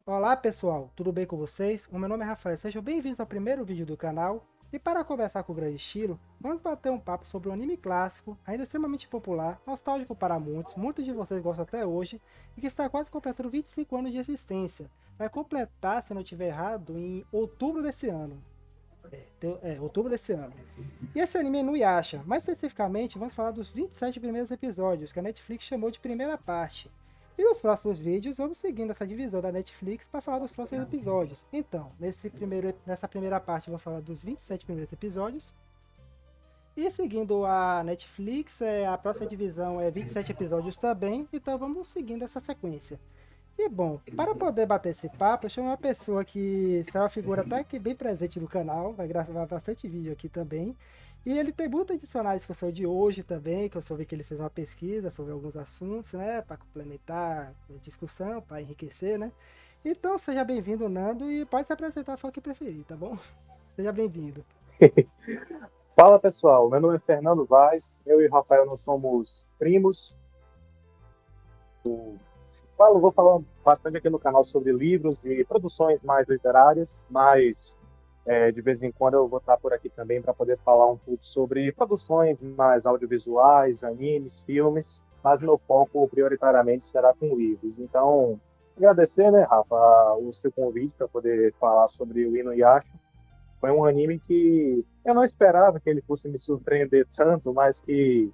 Olá pessoal, tudo bem com vocês? O meu nome é Rafael, sejam bem-vindos ao primeiro vídeo do canal. E para conversar com o grande estilo, vamos bater um papo sobre um anime clássico, ainda extremamente popular, nostálgico para muitos de vocês gostam até hoje, e que está quase completando 25 anos de existência. Vai completar, se não estiver errado, em outubro desse ano. Outubro desse ano. E esse anime é Inuyasha. Mais especificamente, vamos falar dos 27 primeiros episódios, que a Netflix chamou de primeira parte. E nos próximos vídeos, vamos seguindo essa divisão da Netflix para falar dos próximos episódios. Então, nessa primeira parte, vamos falar dos 27 primeiros episódios. E seguindo a Netflix, a próxima divisão é 27 episódios também. Então, vamos seguindo essa sequência. E bom, para poder bater esse papo, eu chamo uma pessoa que será uma figura até que bem presente no canal, vai gravar bastante vídeo aqui também. E ele tem muito a adicionar à discussão de hoje também, que eu soube que ele fez uma pesquisa sobre alguns assuntos, né, para complementar a discussão, para enriquecer, né. Então seja bem-vindo, Nando, e pode se apresentar a forma que preferir, tá bom? Seja bem-vindo. Fala pessoal, meu nome é Fernando Vaz, eu e o Rafael nós somos primos. Vou falar bastante aqui no canal sobre livros e produções mais literárias, mas de vez em quando eu vou estar por aqui também para poder falar um pouco sobre produções mais audiovisuais, animes, filmes, mas meu foco prioritariamente será com livros. Então, agradecer, né, Rafa, o seu convite para poder falar sobre o Inuyasha. Foi um anime que eu não esperava que ele fosse me surpreender tanto, mas que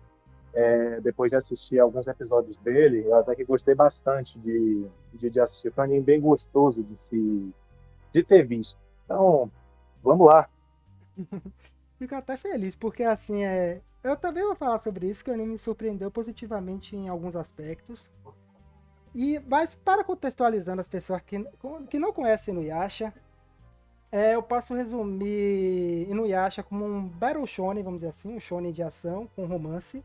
depois de assistir alguns episódios dele, eu até que gostei bastante de assistir. Foi um anime bem gostoso de ter visto. Então, vamos lá. Fico até feliz, porque assim, eu também vou falar sobre isso, que o anime me surpreendeu positivamente em alguns aspectos. Mas para contextualizando as pessoas que não conhecem Inuyasha, eu posso resumir Inuyasha como um Battle Shonen, vamos dizer assim, um shonen de ação com romance.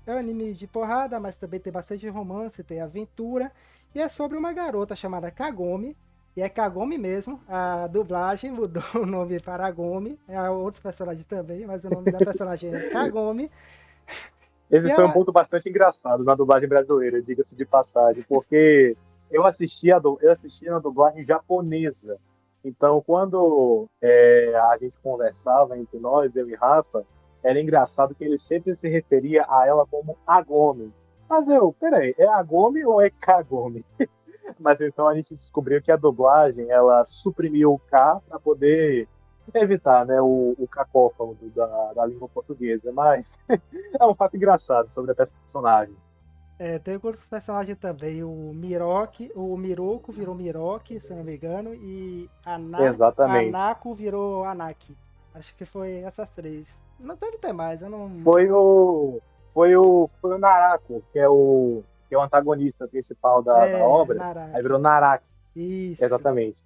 É um anime de porrada, mas também tem bastante romance, tem aventura. E é sobre uma garota chamada Kagome, e é Kagome mesmo, a dublagem mudou o nome para Agome, é outros personagens também, mas o nome da personagem é Kagome. E Esse foi um ela, ponto bastante engraçado na dublagem brasileira, diga-se de passagem, porque eu assistia na dublagem japonesa. Então, quando a gente conversava entre nós, eu e Rafa, era engraçado que ele sempre se referia a ela como Agome. Mas peraí, é Agome ou é Kagome? Mas então a gente descobriu que a dublagem ela suprimiu o K para poder evitar, né, o cacófono da língua portuguesa. Mas é um fato engraçado sobre a personagem. tem outros personagens também, o Miroku virou Miroki, se não me engano, e Exatamente. Anako virou Anaki. Acho que foi essas três. Não deve ter mais, eu não. Foi o, foi o Narako, que é o antagonista principal da obra. Aí virou Naraki. Naraki. Isso. Exatamente.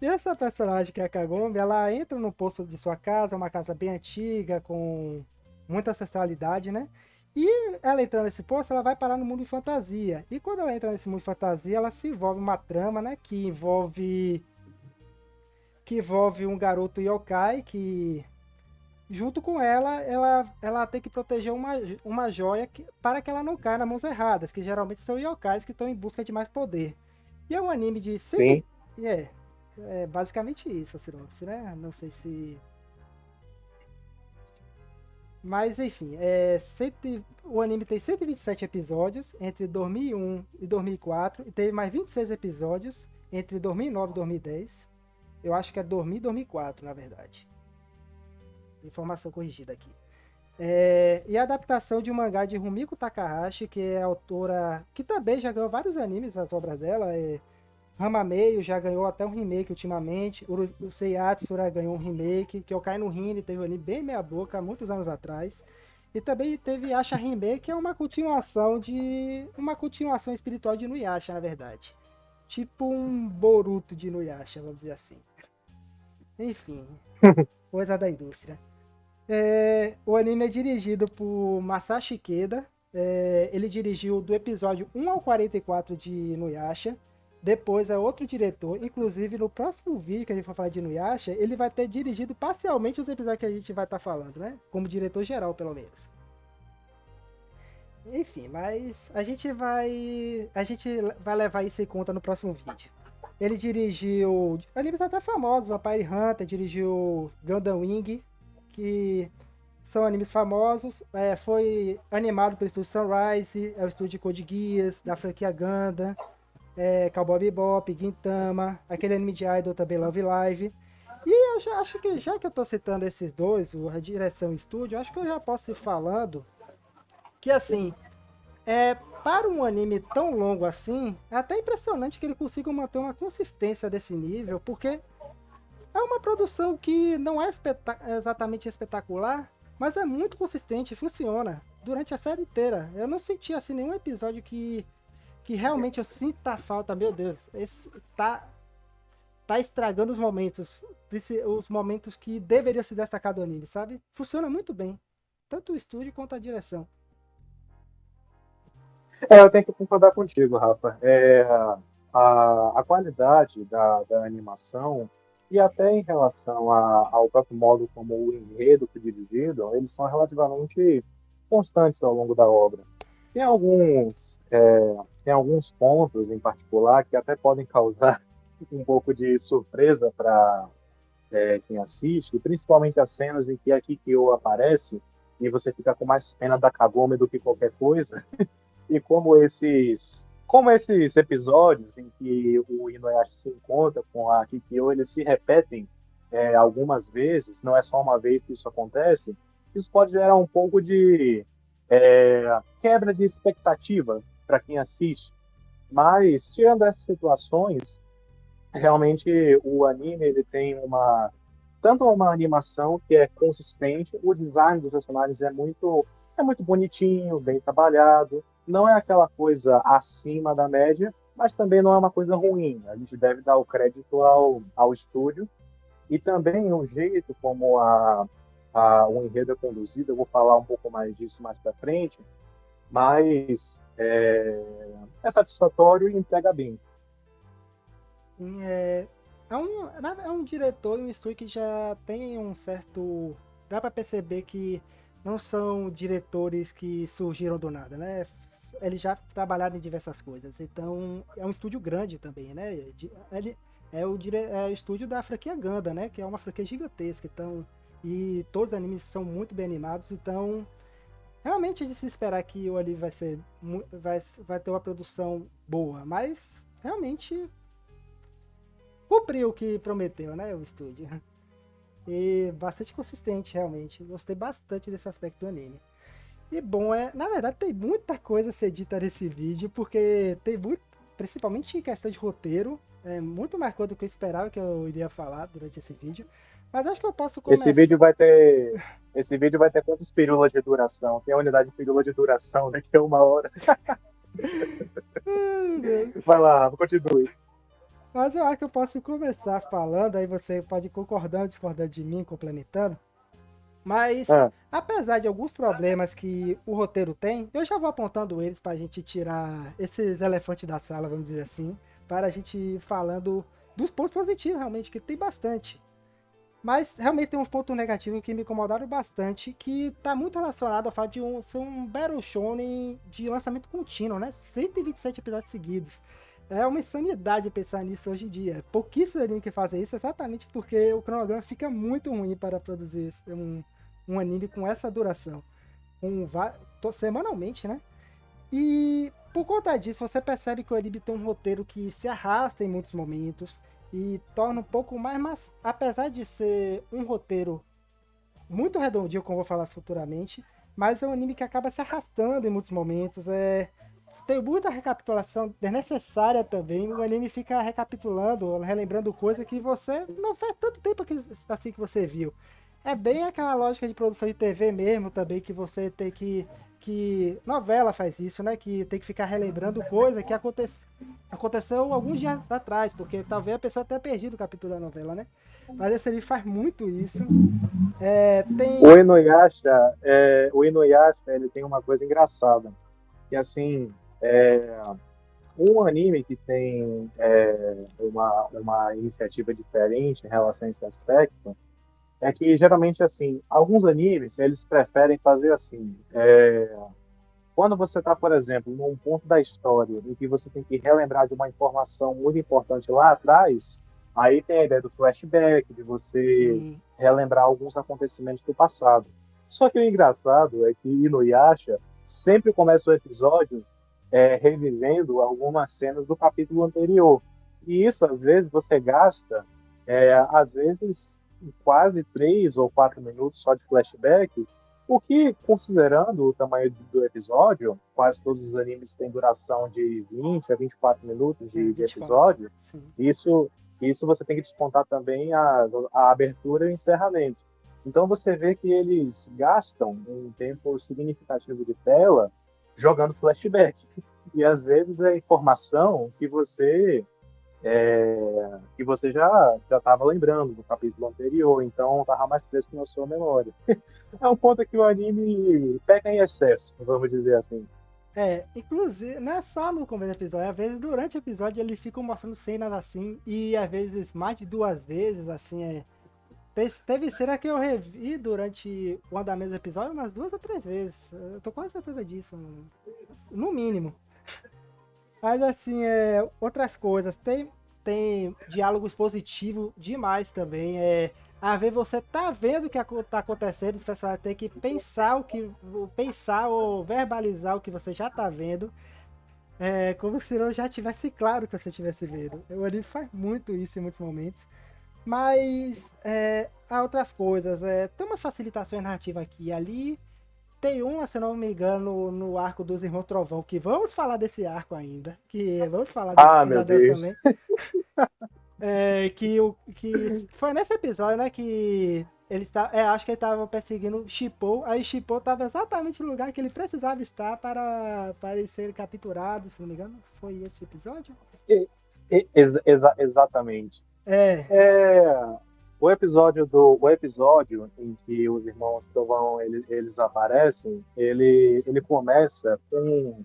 E essa personagem que é a Kagome, ela entra no poço de sua casa, uma casa bem antiga, com muita ancestralidade, né? E ela entrando nesse poço, ela vai parar no mundo de fantasia. E quando ela entra nesse mundo de fantasia, ela se envolve uma trama, né? Que envolve um garoto yokai que, junto com ela tem que proteger uma joia para que ela não caia nas mãos erradas, que geralmente são yokais que estão em busca de mais poder. E é um anime de 100. Sim. É basicamente isso a sinopse, né? Não sei se. Mas enfim, o anime tem 127 episódios entre 2001 e 2004 e teve mais 26 episódios entre 2009 e 2010. Eu acho que é 2000 e 2004, na verdade. Informação corrigida aqui. E a adaptação de um mangá de Rumiko Takahashi, que é autora que também já ganhou vários animes, as obras dela. Ramameio já ganhou até um remake ultimamente. O Seiyatsura ganhou um remake. Kyokai no Hine teve um anime bem meia boca há muitos anos atrás. E também teve Yasha Hime, que é uma continuação espiritual de Inuyasha, na verdade. Tipo um Boruto de Inuyasha, vamos dizer assim. Enfim, coisa da indústria. O anime é dirigido por Masashi Ikeda. Ele dirigiu do episódio 1 ao 44 de Inuyasha. Depois é outro diretor. Inclusive, no próximo vídeo que a gente for falar de Inuyasha, ele vai ter dirigido parcialmente os episódios que a gente vai estar falando, né? Como diretor geral, pelo menos. Enfim, mas a gente vai levar isso em conta no próximo vídeo. Ele dirigiu animes até famosos, Vampire Hunter, dirigiu Gundam Wing, que são animes famosos. Foi animado pelo estúdio Sunrise, é o estúdio Code Geass, da franquia Gundam, Cowboy Bebop, Gintama, aquele anime de idol também, Love Live. E eu já acho que, já que eu tô citando esses dois, a direção e estúdio, acho que eu já posso ir falando que, assim, para um anime tão longo assim, é até impressionante que ele consiga manter uma consistência desse nível, porque é uma produção que não é exatamente espetacular, mas é muito consistente e funciona durante a série inteira. Eu não senti assim nenhum episódio que realmente eu sinta falta, meu Deus, esse tá estragando os momentos que deveriam se destacar do anime, sabe? Funciona muito bem, tanto o estúdio quanto a direção. Eu tenho que concordar contigo, Rafa. A qualidade da animação e até em relação ao próprio modo como o enredo foi dirigido, eles são relativamente constantes ao longo da obra. Tem alguns, tem alguns pontos em particular que até podem causar um pouco de surpresa para quem assiste, principalmente as cenas em que a Kikyo aparece e você fica com mais pena da Kagome do que qualquer coisa. E como esses episódios em que o Inuyasha se encontra com a Kikyo, eles se repetem algumas vezes, não é só uma vez que isso acontece, isso pode gerar um pouco de quebra de expectativa para quem assiste. Mas, tirando essas situações, realmente o anime ele tem tanto uma animação que é consistente, o design dos personagens é muito bonitinho, bem trabalhado, não é aquela coisa acima da média, mas também não é uma coisa ruim. A gente deve dar o crédito ao estúdio e também o jeito como o enredo é conduzido. Eu vou falar um pouco mais disso mais para frente, mas é satisfatório e entrega bem. É, é um diretor e um estúdio que já tem um certo. Dá pra perceber que não são diretores que surgiram do nada, né? Eles já trabalharam em diversas coisas. Então, é um estúdio grande também, né? Ele é o estúdio da franquia Gundam, né? Que é uma franquia gigantesca. Então, e todos os animes são muito bem animados. Então, realmente é de se esperar que o anime vai ter uma produção boa. Mas, realmente cumpriu o que prometeu, né, o estúdio. E bastante consistente, realmente. Gostei bastante desse aspecto do anime. E bom, na verdade tem muita coisa a ser dita nesse vídeo, porque tem muito, principalmente em questão de roteiro, muito mais coisa do que eu esperava que eu iria falar durante esse vídeo. Mas acho que eu posso Esse começar. vídeo vai ter, esse vídeo vai ter quantas pílulas de duração? Tem a unidade de pílula de duração daqui a 1 hora. Vai lá, continue. Mas eu acho que eu posso começar falando, aí você pode ir concordando, discordando de mim, complementando. Mas, Ah, apesar de alguns problemas que o roteiro tem, eu já vou apontando eles para a gente tirar esses elefantes da sala, vamos dizer assim, para a gente ir falando dos pontos positivos, realmente, que tem bastante. Mas realmente tem uns pontos negativos que me incomodaram bastante, que está muito relacionado ao fato de ser um Battle Shonen de lançamento contínuo, né? 127 episódios seguidos. É uma insanidade pensar nisso hoje em dia. Pouquíssimos anime que fazem isso, exatamente porque o cronograma fica muito ruim para produzir um anime com essa duração. Semanalmente, né? E por conta disso, você percebe que o anime tem um roteiro que se arrasta em muitos momentos e torna um pouco mais, mas apesar de ser um roteiro muito redondinho, como eu vou falar futuramente, mas é um anime que acaba se arrastando em muitos momentos. Tem muita recapitulação desnecessária também. O anime fica recapitulando, relembrando coisa que você não faz tanto tempo assim que você viu. É bem aquela lógica de produção de TV mesmo também, que você tem que novela faz isso, né? Que tem que ficar relembrando coisa que aconteceu alguns dias atrás, porque talvez a pessoa tenha perdido o capítulo da novela, né? Mas esse anime faz muito isso. o Tem. Inuyasha, ele tem uma coisa engraçada, que assim, um anime que tem uma iniciativa diferente em relação a esse aspecto, que geralmente assim, alguns animes eles preferem fazer assim, Quando você está, por exemplo, num ponto da história em que você tem que relembrar de uma informação muito importante lá atrás, aí tem a ideia do flashback, de você Sim, relembrar alguns acontecimentos do passado. Só que o engraçado é que Inuyasha sempre começa o episódio revivendo algumas cenas do capítulo anterior. E isso, às vezes, você gasta, às vezes, quase 3 ou 4 minutos só de flashback, o que, considerando o tamanho do episódio, quase todos os animes têm duração de 20 a 24 minutos é de 24. episódio, Sim. isso, isso você tem que descontar também a abertura e o encerramento. Então você vê que eles gastam um tempo significativo de tela jogando flashback. E às vezes é informação que você já estava lembrando do capítulo anterior, então estava mais fresco na sua memória. É um ponto que o anime peca em excesso, vamos dizer assim. Inclusive, não é só no começo do episódio, às vezes durante o episódio eles ficam mostrando cenas assim, e às vezes mais de 2 vezes, assim, teve cena que eu revi durante o andamento do episódio umas 2 ou 3 vezes. Eu tô quase certeza disso, no mínimo. Mas assim, outras coisas. Tem diálogos positivos demais também. Às vezes você tá vendo o que tá acontecendo, os personagens têm que pensar ou verbalizar o que você já tá vendo. Como se não já tivesse claro que você estivesse vendo. O anime faz muito isso em muitos momentos. Mas há outras coisas. Tem umas facilitações narrativas aqui e ali. Tem uma, se não me engano, no arco dos Irmãos Trovão, que vamos falar desse arco ainda. Que vamos falar desses Ah, meu cidadãos Deus. também. Que foi nesse episódio, né, que acho que ele estava perseguindo Shippo, aí Shippo estava exatamente no lugar que ele precisava estar para ele ser capturado, se não me engano. Foi esse episódio? Exatamente. É. É, o episódio em que os irmãos Trovão eles aparecem, ele começa com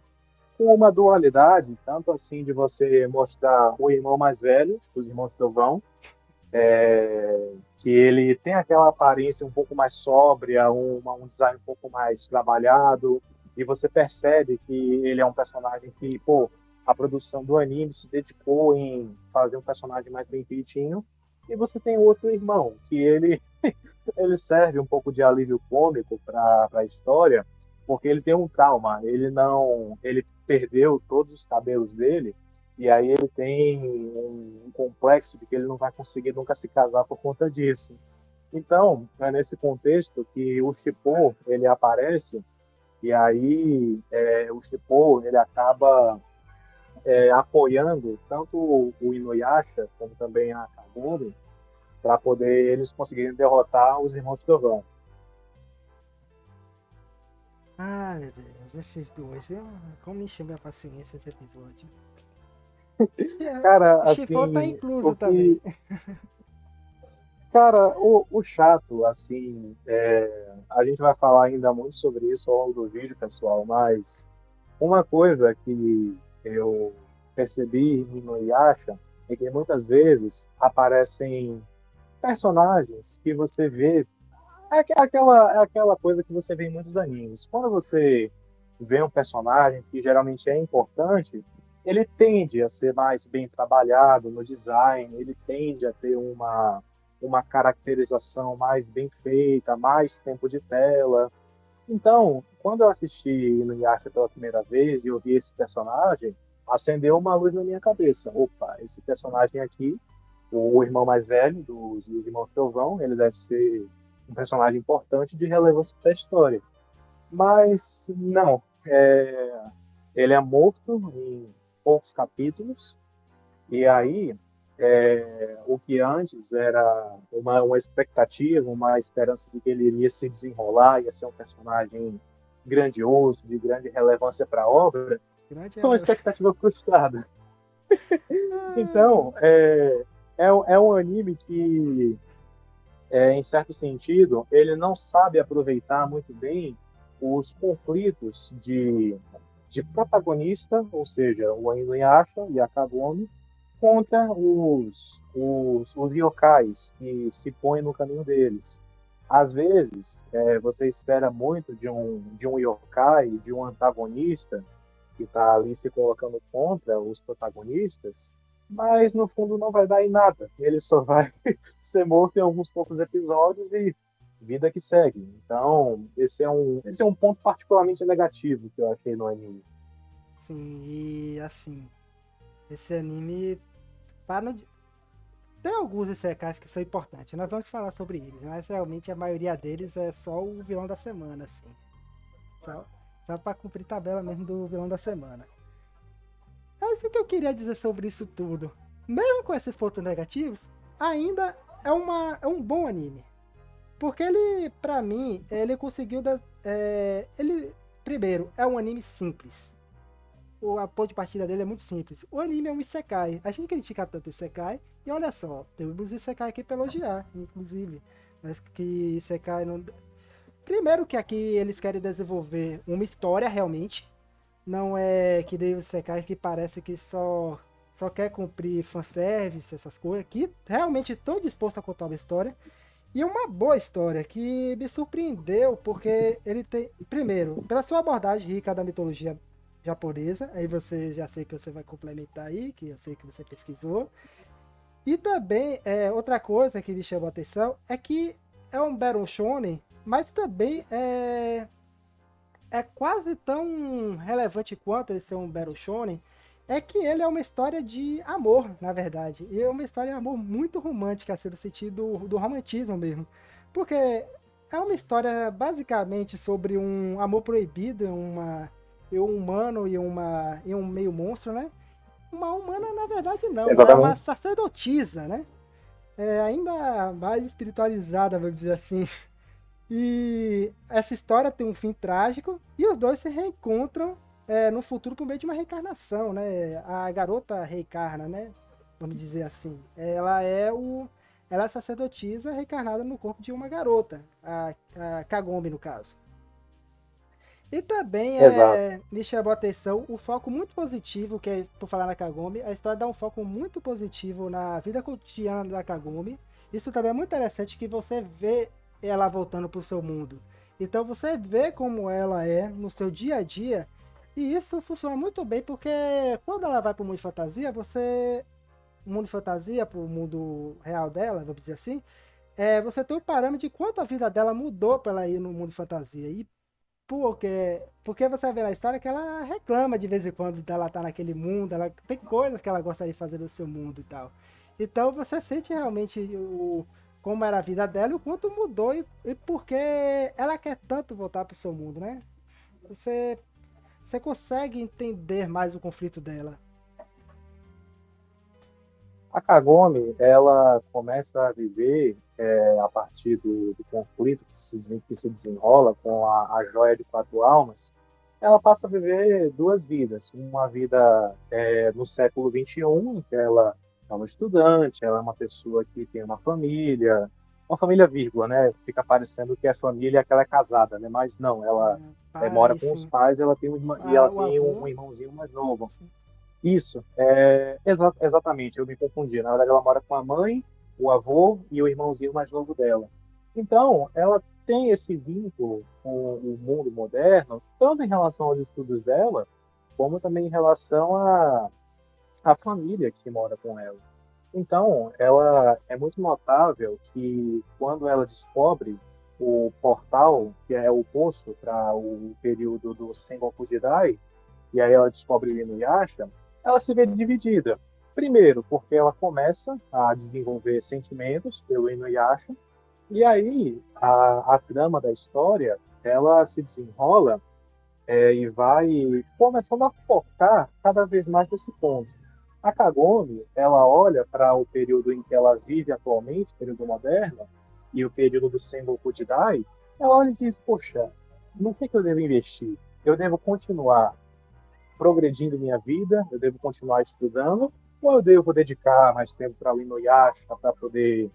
uma dualidade, tanto assim de você mostrar o irmão mais velho, os irmãos Trovão, que ele tem aquela aparência um pouco mais sóbria, um design um pouco mais trabalhado, e você percebe que ele é um personagem que, pô, a produção do anime se dedicou em fazer um personagem mais bem feitinho, e você tem outro irmão, que ele serve um pouco de alívio cômico para a história, porque ele tem um trauma, ele perdeu todos os cabelos dele, e aí ele tem um complexo de que ele não vai conseguir nunca se casar por conta disso. Então, é nesse contexto que o Shippo, ele aparece, e aí o Shippo, ele acaba apoiando tanto o Inuyasha, como também a Kagome, para poder eles conseguirem derrotar os irmãos Trovão. Ah, meu Deus, esses dois. Como me chama a paciência esse episódio. Cara, O Chifão tá assim, o incluso também. que Cara, o chato, assim, a gente vai falar ainda muito sobre isso ao longo do vídeo, pessoal, mas uma coisa que eu percebi no Yasha é que muitas vezes aparecem personagens que você vê, é aquela coisa que você vê em muitos animes. Quando você vê um personagem que geralmente é importante, ele tende a ser mais bem trabalhado no design, ele tende a ter uma caracterização mais bem feita, mais tempo de tela. Então, quando eu assisti Inuyasha pela primeira vez e eu vi esse personagem, acendeu uma luz na minha cabeça. Opa, esse personagem aqui, o irmão mais velho dos irmãos Trovão, ele deve ser um personagem importante de relevância para a história. Mas não, ele é morto em poucos capítulos e aí, o que antes era uma expectativa, uma esperança de que ele iria se desenrolar, ia ser um personagem grandioso, de grande relevância para a obra, Grande foi uma ela. expectativa frustrada. Ai, Então, é um anime que, em certo sentido, ele não sabe aproveitar muito bem os conflitos de protagonista, ou seja, o Inuyasha e a Kagome, contra os yokais que se põem no caminho deles. Às vezes, você espera muito de um yokai, de um antagonista, que está ali se colocando contra os protagonistas, mas no fundo não vai dar em nada. Ele só vai ser morto em alguns poucos episódios e vida que segue. Então, esse é um ponto particularmente negativo que eu achei no anime. Sim, e assim, esse anime, para não, tem alguns isekais que são importantes, nós vamos falar sobre eles, mas realmente a maioria deles é só o vilão da semana, assim. Só, só pra cumprir tabela mesmo do vilão da semana. É isso que eu queria dizer sobre isso tudo. Mesmo com esses pontos negativos, ainda é um bom anime. Porque ele, pra mim, ele conseguiu. Ele, primeiro, é um anime simples. A ponto de partida dele é muito simples. O anime é um Isekai. A gente critica tanto Isekai. E olha só, temos Isekai aqui pra elogiar, inclusive. Mas que Isekai não. Primeiro que aqui eles querem desenvolver uma história realmente. Não é que nem o Isekai que parece que só quer cumprir fanservice, essas coisas. Que realmente estão dispostos a contar uma história. E uma boa história que me surpreendeu porque ele tem, primeiro, pela sua abordagem rica da mitologia japonesa, aí você já sei que você vai complementar aí, que eu sei que você pesquisou. E também, outra coisa que me chamou a atenção é que é um Battle Shonen, mas também é quase tão relevante quanto ele ser um Battle Shonen, é que ele é uma história de amor, na verdade. E é uma história de amor muito romântica, assim, no sentido do romantismo mesmo. Porque é uma história basicamente sobre um amor proibido, e um humano e um meio monstro, né? Uma humana, na verdade, não. Ela é uma Exatamente. sacerdotisa, né? É ainda mais espiritualizada, vamos dizer assim. E essa história tem um fim trágico e os dois se reencontram no futuro por meio de uma reencarnação, né? A garota reencarna, né? Vamos dizer assim. Ela é sacerdotisa reencarnada no corpo de uma garota, a Kagome no caso. E também Exato. me chamou a atenção o foco muito positivo, que é, por falar na Kagome, a história dá um foco muito positivo na vida cotidiana da Kagome. Isso também é muito interessante que você vê ela voltando pro seu mundo. Então você vê como ela é no seu dia a dia. E isso funciona muito bem porque quando ela vai pro mundo de fantasia, o mundo de fantasia, pro mundo real dela, vamos dizer assim, você tem um parâmetro de quanto a vida dela mudou para ela ir no mundo de fantasia. E porque você vê na história que ela reclama de vez em quando dela estar naquele mundo, ela tem coisas que ela gostaria de fazer no seu mundo e tal. Então você sente realmente como era a vida dela e o quanto mudou e porque ela quer tanto voltar pro seu mundo, né? Você, você consegue entender mais o conflito dela. A Kagome, ela começa a viver a partir do conflito que se desenrola com a joia de 4 almas. Ela passa a viver duas vidas. Uma vida no século XXI, em que ela é uma estudante, ela é uma pessoa que tem uma família vírgula, né? Fica parecendo que é família que ela é casada, né? Mas não, ela mora Pai, com os sim. pais, ela tem e ela O tem um avô. irmãozinho mais novo. Sim. Isso, exatamente, eu me confundi. Na verdade, ela mora com a mãe, o avô e o irmãozinho mais novo dela. Então, ela tem esse vínculo com o mundo moderno, tanto em relação aos estudos dela, como também em relação à família que mora com ela. Então, ela é muito notável que quando ela descobre o portal, que é o poço para o período do Sengoku Jidai, e aí ela descobre o Inuyasha, ela se vê dividida. Primeiro, porque ela começa a desenvolver sentimentos pelo Inuyasha, e aí a trama da história, ela se desenrola e vai começando a focar cada vez mais nesse ponto. A Kagome, ela olha para o período em que ela vive atualmente, período moderno, e o período do Sengoku Jidai, ela olha e diz, poxa, no que eu devo investir? Eu devo continuar progredindo minha vida, eu devo continuar estudando, ou eu devo dedicar mais tempo para o Inuyasha, para poder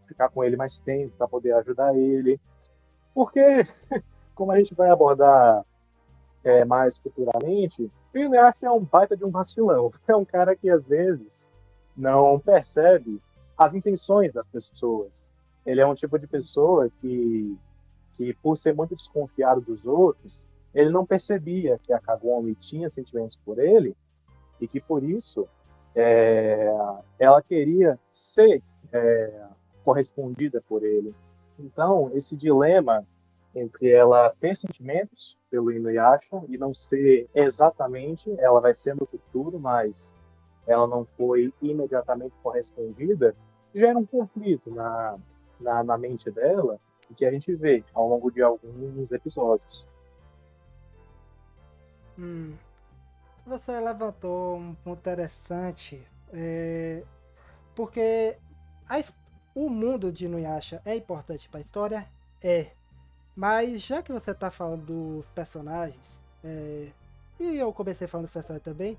ficar com ele mais tempo, para poder ajudar ele. Porque, como a gente vai abordar mais futuramente, o Inuyasha é um baita de um vacilão. É um cara que, às vezes, não percebe as intenções das pessoas. Ele é um tipo de pessoa que por ser muito desconfiado dos outros, ele não percebia que a Kagome tinha sentimentos por ele e que por isso é, ela queria ser correspondida por ele. Então, esse dilema entre ela ter sentimentos pelo Inuyasha e não ser exatamente, ela vai ser no futuro, mas ela não foi imediatamente correspondida, gera um conflito na mente dela, que a gente vê ao longo de alguns episódios. Hum, você levantou um ponto interessante, porque a his- o mundo de Inuyasha é importante para a história? É. Mas já que você tá falando dos personagens, e eu comecei falando dos personagens também,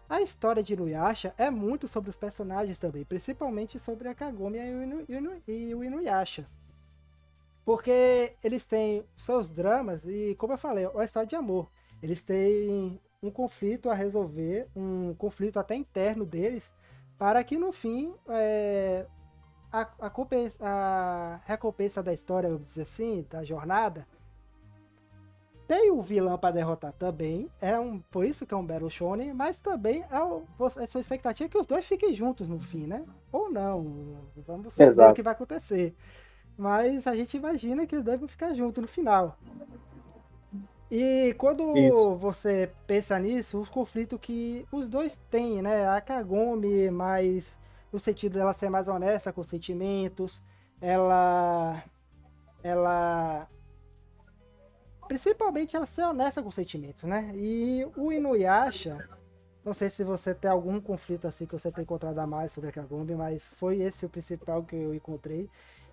a história de Inuyasha é muito sobre os personagens também, principalmente sobre a Kagome e o Inuyasha. Porque eles têm seus dramas e, como eu falei, é uma história de amor. Eles têm um conflito a resolver, um conflito até interno deles, para que no fim a recompensa da história, vamos dizer assim, da jornada, tem o vilão para derrotar também, por isso que é um Battle Shonen, mas também a sua expectativa é que os dois fiquem juntos no fim, né? Ou não, vamos saber o Exato. que vai acontecer. Mas a gente imagina que os dois vão ficar juntos no final. E Isso. quando você pensa nisso, o conflito que os dois têm, né? A Kagome, mais no sentido dela ser mais honesta com os sentimentos, ela ela principalmente ela ser honesta com os sentimentos, né? E o Inuyasha, não sei se você tem algum conflito assim que você tem encontrado a mais sobre a Kagome, mas foi esse o principal que eu encontrei.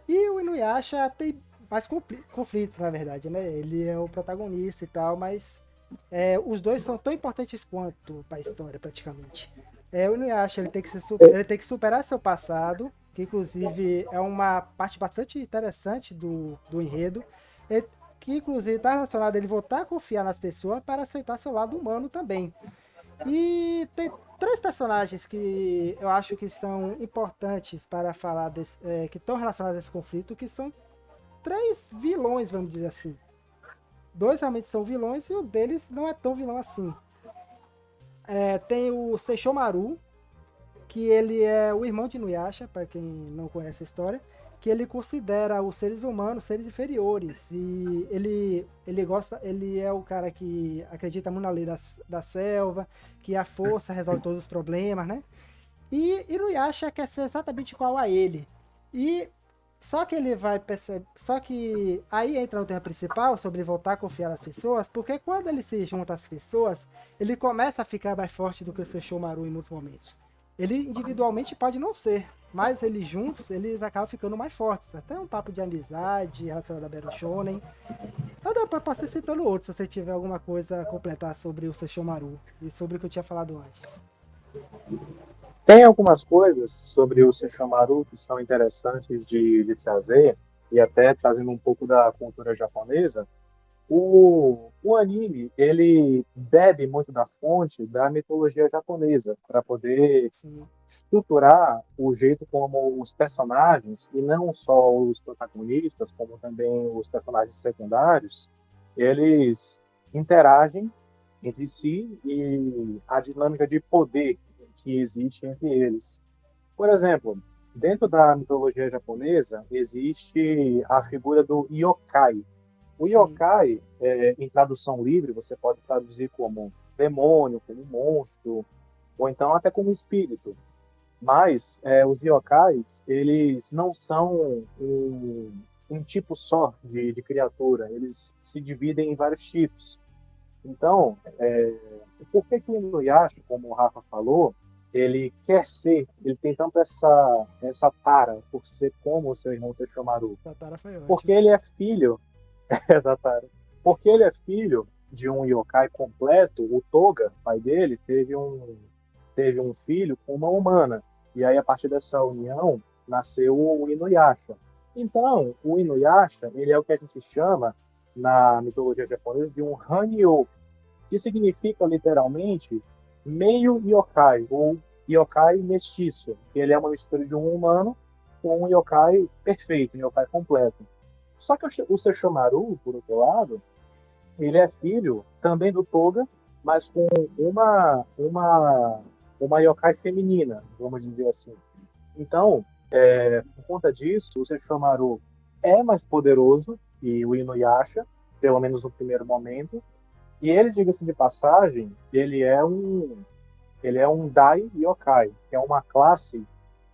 E o Inuyasha tem mais conflitos, na verdade, né? Ele é o protagonista e tal, mas os dois são tão importantes quanto para a história, praticamente. O Inuyasha ele tem que superar seu passado, que inclusive é uma parte bastante interessante do enredo, ele, que inclusive está relacionado a ele voltar a confiar nas pessoas para aceitar seu lado humano também. E tem três personagens que eu acho que são importantes para falar que estão relacionados a esse conflito, que são três vilões, vamos dizer assim. Dois realmente são vilões e o deles não é tão vilão assim. Tem o Seishomaru, que ele é o irmão de Inuyasha, para quem não conhece a história, que ele considera os seres humanos seres inferiores e ele é o cara que acredita muito na lei da selva, que a força resolve todos os problemas, né? E Inuyasha quer ser exatamente igual a ele. E só que ele vai perceber. Só que aí entra o tema principal sobre voltar a confiar nas pessoas, porque quando ele se junta às pessoas, ele começa a ficar mais forte do que o seu Shomaru em muitos momentos. Ele individualmente pode não ser, mas eles juntos, eles acabam ficando mais fortes. Até um papo de amizade relacionado a Battle Shonen. Mas dá pra passar citando outros, se você tiver alguma coisa a completar sobre o Sesshomaru e sobre o que eu tinha falado antes. Tem algumas coisas sobre o Sesshomaru que são interessantes de trazer, e até trazendo um pouco da cultura japonesa. O anime, ele bebe muito da fonte da mitologia japonesa para poder Sim, estruturar o jeito como os personagens, e não só os protagonistas, como também os personagens secundários, eles interagem entre si e a dinâmica de poder que existe entre eles. Por exemplo, dentro da mitologia japonesa, existe a figura do yokai. O sim, yokai, em tradução livre, você pode traduzir como demônio, como monstro, ou então até como espírito. Mas os yokais, eles não são um tipo só de criatura, eles se dividem em vários tipos. Então, por que que o Inuyasha, como o Rafa falou, ele tem tanto essa tara por ser como o seu irmão Sesshomaru? Tatara foi Porque ótimo. ele é filho, essa tara, porque ele é filho de um yokai completo, o Toga, pai dele, teve um filho com uma humana. E aí, a partir dessa união, nasceu o Inuyasha. Então, o Inuyasha, ele é o que a gente chama, na mitologia japonesa, de um Hanyo, que significa, literalmente, meio yokai, ou yokai mestiço. Ele é uma mistura de um humano com um yokai perfeito, um yokai completo. Só que o Sesshomaru, por outro lado, ele é filho também do Toga, mas com uma yokai feminina, vamos dizer assim. Então, por conta disso, o Sesshomaru é mais poderoso que o Inuyasha, pelo menos no primeiro momento. E ele, diga-se de passagem, ele é um Dai Yokai, que é uma classe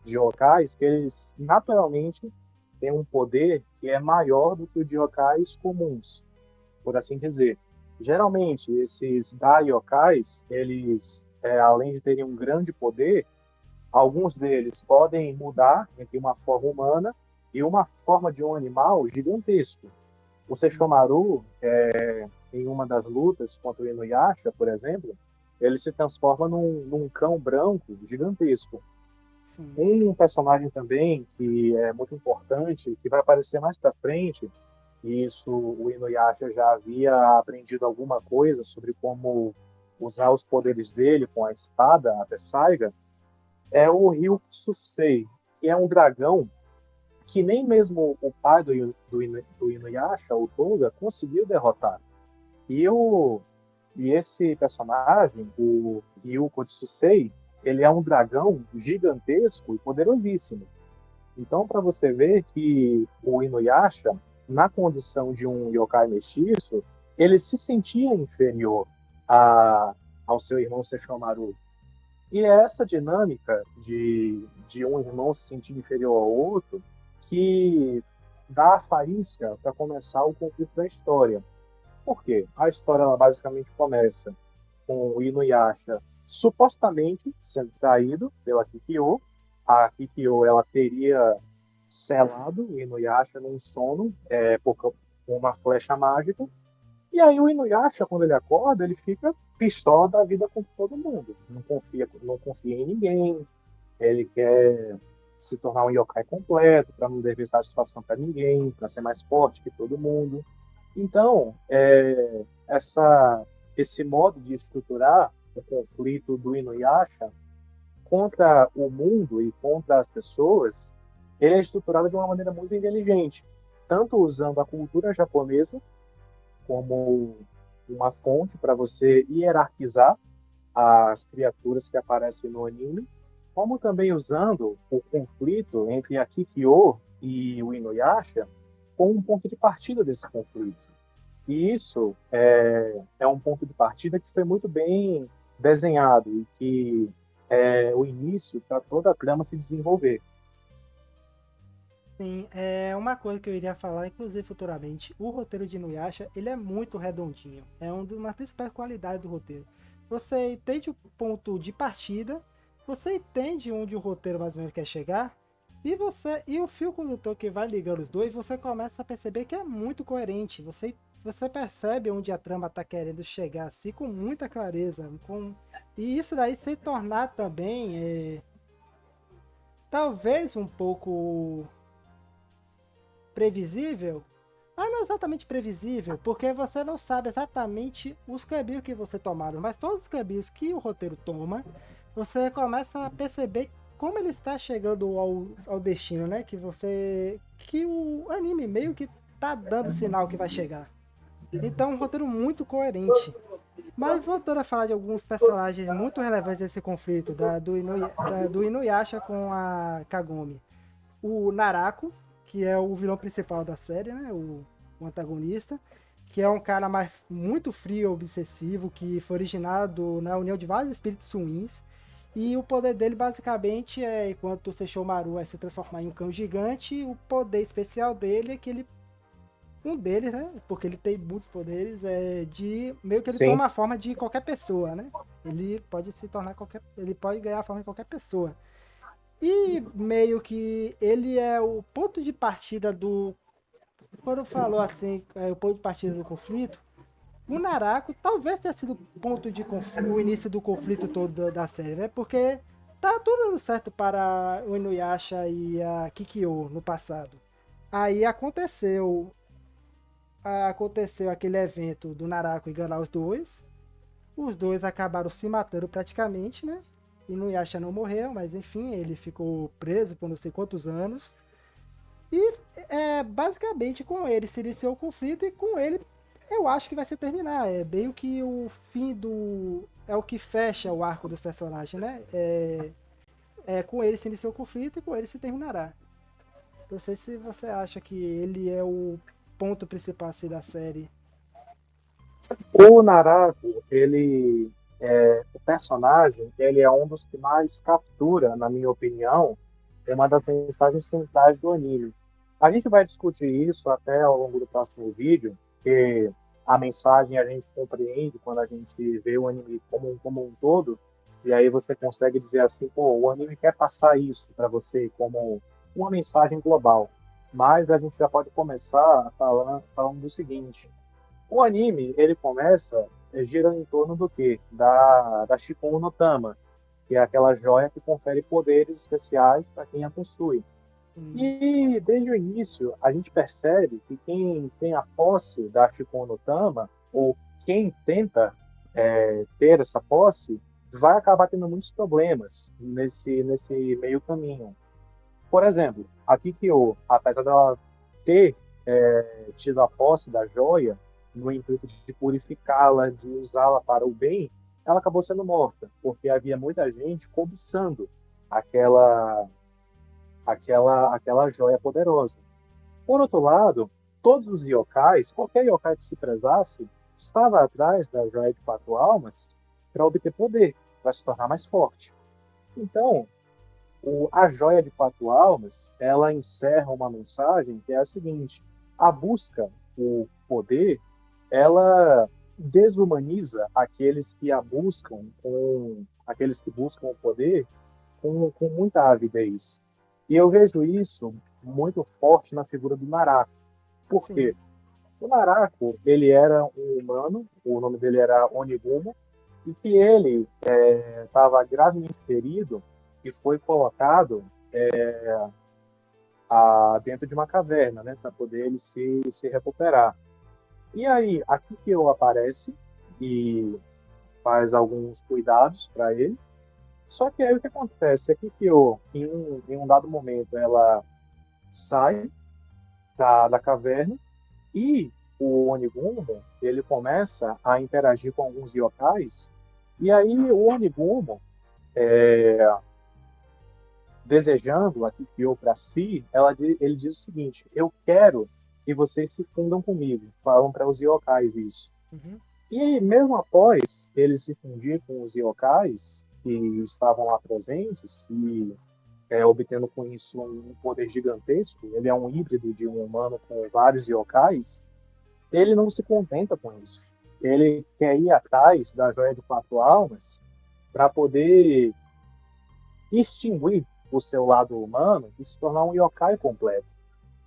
de yokais que eles naturalmente têm um poder que é maior do que o de yokais comuns, por assim dizer. Geralmente, esses Dai Yokais, eles, além de terem um grande poder, alguns deles podem mudar entre uma forma humana e uma forma de um animal gigantesco. O Sesshomaru, em uma das lutas contra o Inuyasha, por exemplo, ele se transforma num cão branco gigantesco. Sim. Um personagem também que é muito importante, que vai aparecer mais para frente, e isso o Inuyasha já havia aprendido alguma coisa sobre como usar os poderes dele com a espada, a Tessaiga, é o Ryuksusei, que é um dragão que nem mesmo o pai do Inuyasha, o Toga, conseguiu derrotar. E, e esse personagem, o Ryuko Tsusei, ele é um dragão gigantesco e poderosíssimo. Então, para você ver que o Inuyasha, na condição de um yokai mestiço, ele se sentia inferior ao seu irmão Sesshomaru. E é essa dinâmica de um irmão se sentir inferior ao outro que dá a faísca para começar o conflito da história. Por quê? A história ela basicamente começa com o Inuyasha supostamente sendo traído pela Kikyo. A Kikyo ela teria selado o Inuyasha num sono por uma flecha mágica. E aí o Inuyasha, quando ele acorda, ele fica pistola da vida com todo mundo. Não confia em ninguém. Ele quer se tornar um yokai completo, para não dever satisfação para ninguém, para ser mais forte que todo mundo. Então, esse modo de estruturar o conflito do Inuyasha contra o mundo e contra as pessoas, ele é estruturado de uma maneira muito inteligente, tanto usando a cultura japonesa como uma fonte para você hierarquizar as criaturas que aparecem no anime, como também usando o conflito entre a Kikyo e o Inuyasha como um ponto de partida desse conflito. E isso é um ponto de partida que foi muito bem desenhado e que é o início para toda a trama se desenvolver. Sim, é uma coisa que eu iria falar, inclusive futuramente, o roteiro de Inuyasha, ele é muito redondinho. É uma das principais qualidades do roteiro. Você entende o ponto de partida, você entende onde o roteiro mais ou menos quer chegar, e o fio condutor que vai ligando os dois, você começa a perceber que é muito coerente. Você percebe onde a trama está querendo chegar, assim, com muita clareza. E isso daí se tornar também, talvez um pouco previsível, mas não exatamente previsível, porque você não sabe exatamente os caminhos que você tomaram, mas todos os caminhos que o roteiro toma, você começa a perceber como ele está chegando ao destino, né? Que o anime meio que tá dando sinal que vai chegar. Então, um roteiro muito coerente. Mas voltando a falar de alguns personagens muito relevantes nesse conflito, do Inuyasha com a Kagome. O Narako, que é o vilão principal da série, né? O antagonista, que é um cara muito frio, obsessivo, que foi originado na união de vários espíritos ruins. E o poder dele basicamente é, enquanto o Sesshomaru vai se transformar em um cão gigante, o poder especial dele é que um deles, né? Porque ele tem muitos poderes, é de meio que ele Sim, toma a forma de qualquer pessoa, né? Ele pode se tornar ele pode ganhar a forma de qualquer pessoa. E meio que ele é o ponto de partida do. Quando falou assim, o ponto de partida do conflito, o Narako talvez tenha sido o início do conflito todo da série, né? Porque tá tudo dando certo para o Inuyasha e a Kikyo no passado. Aí aconteceu aquele evento do Narako enganar os dois. Os dois acabaram se matando praticamente, né? Inuyasha não morreu, mas enfim, ele ficou preso por não sei quantos anos. E basicamente com ele se iniciou o conflito e com ele eu acho que vai se terminar. É meio que o fim do. É o que fecha o arco dos personagens, né? Com ele se iniciou o conflito e com ele se terminará. Não sei se você acha que ele é o ponto principal assim, da série. O Naraku, o personagem, ele é um dos que mais captura, na minha opinião, uma das mensagens centrais do anime. A gente vai discutir isso até ao longo do próximo vídeo, que a mensagem a gente compreende quando a gente vê o anime como um todo, e aí você consegue dizer assim, pô, o anime quer passar isso para você como uma mensagem global. Mas a gente já pode começar falando do seguinte: o anime, ele começa girando em torno do quê? Da Shikon no Tama, que é aquela joia que confere poderes especiais para quem a possui. Hum, E desde o início, a gente percebe que quem tem a posse da Shikon no Tama, ou quem tenta ter essa posse, vai acabar tendo muitos problemas nesse meio caminho. Por exemplo, a Kikyo, apesar dela ter tido a posse da joia, no intuito de purificá-la, de usá-la para o bem, ela acabou sendo morta, porque havia muita gente cobiçando aquela, aquela joia poderosa. Por outro lado, todos os yokais, qualquer yokai que se prezasse, estava atrás da joia de quatro almas para obter poder, para se tornar mais forte. Então, a joia de quatro almas, ela encerra uma mensagem que é a seguinte: a busca por poder, ela desumaniza aqueles que a buscam aqueles que buscam o poder com muita avidez. E eu vejo isso muito forte na figura do Naraku. Por sim. quê? O Naraku, ele era um humano, o nome dele era Onigumo, e que ele estava gravemente ferido e foi colocado dentro de uma caverna, né, para poder ele se recuperar. E aí, a Kikyo aparece e faz alguns cuidados para ele. Só que aí o que acontece? A Kikyo, em um dado momento, ela sai da caverna e o Onigumon, ele começa a interagir com alguns yokais. E aí o Onigumon, desejando a Kikyo para si, ele diz o seguinte: eu quero que vocês se fundam comigo. Falam para os yokais isso. Uhum. E mesmo após ele se fundir com os yokais que estavam lá presentes e obtendo com isso um poder gigantesco, ele é um híbrido de um humano com vários yokais, ele não se contenta com isso. Ele quer ir atrás da joia de quatro almas para poder extinguir o seu lado humano e se tornar um yokai completo.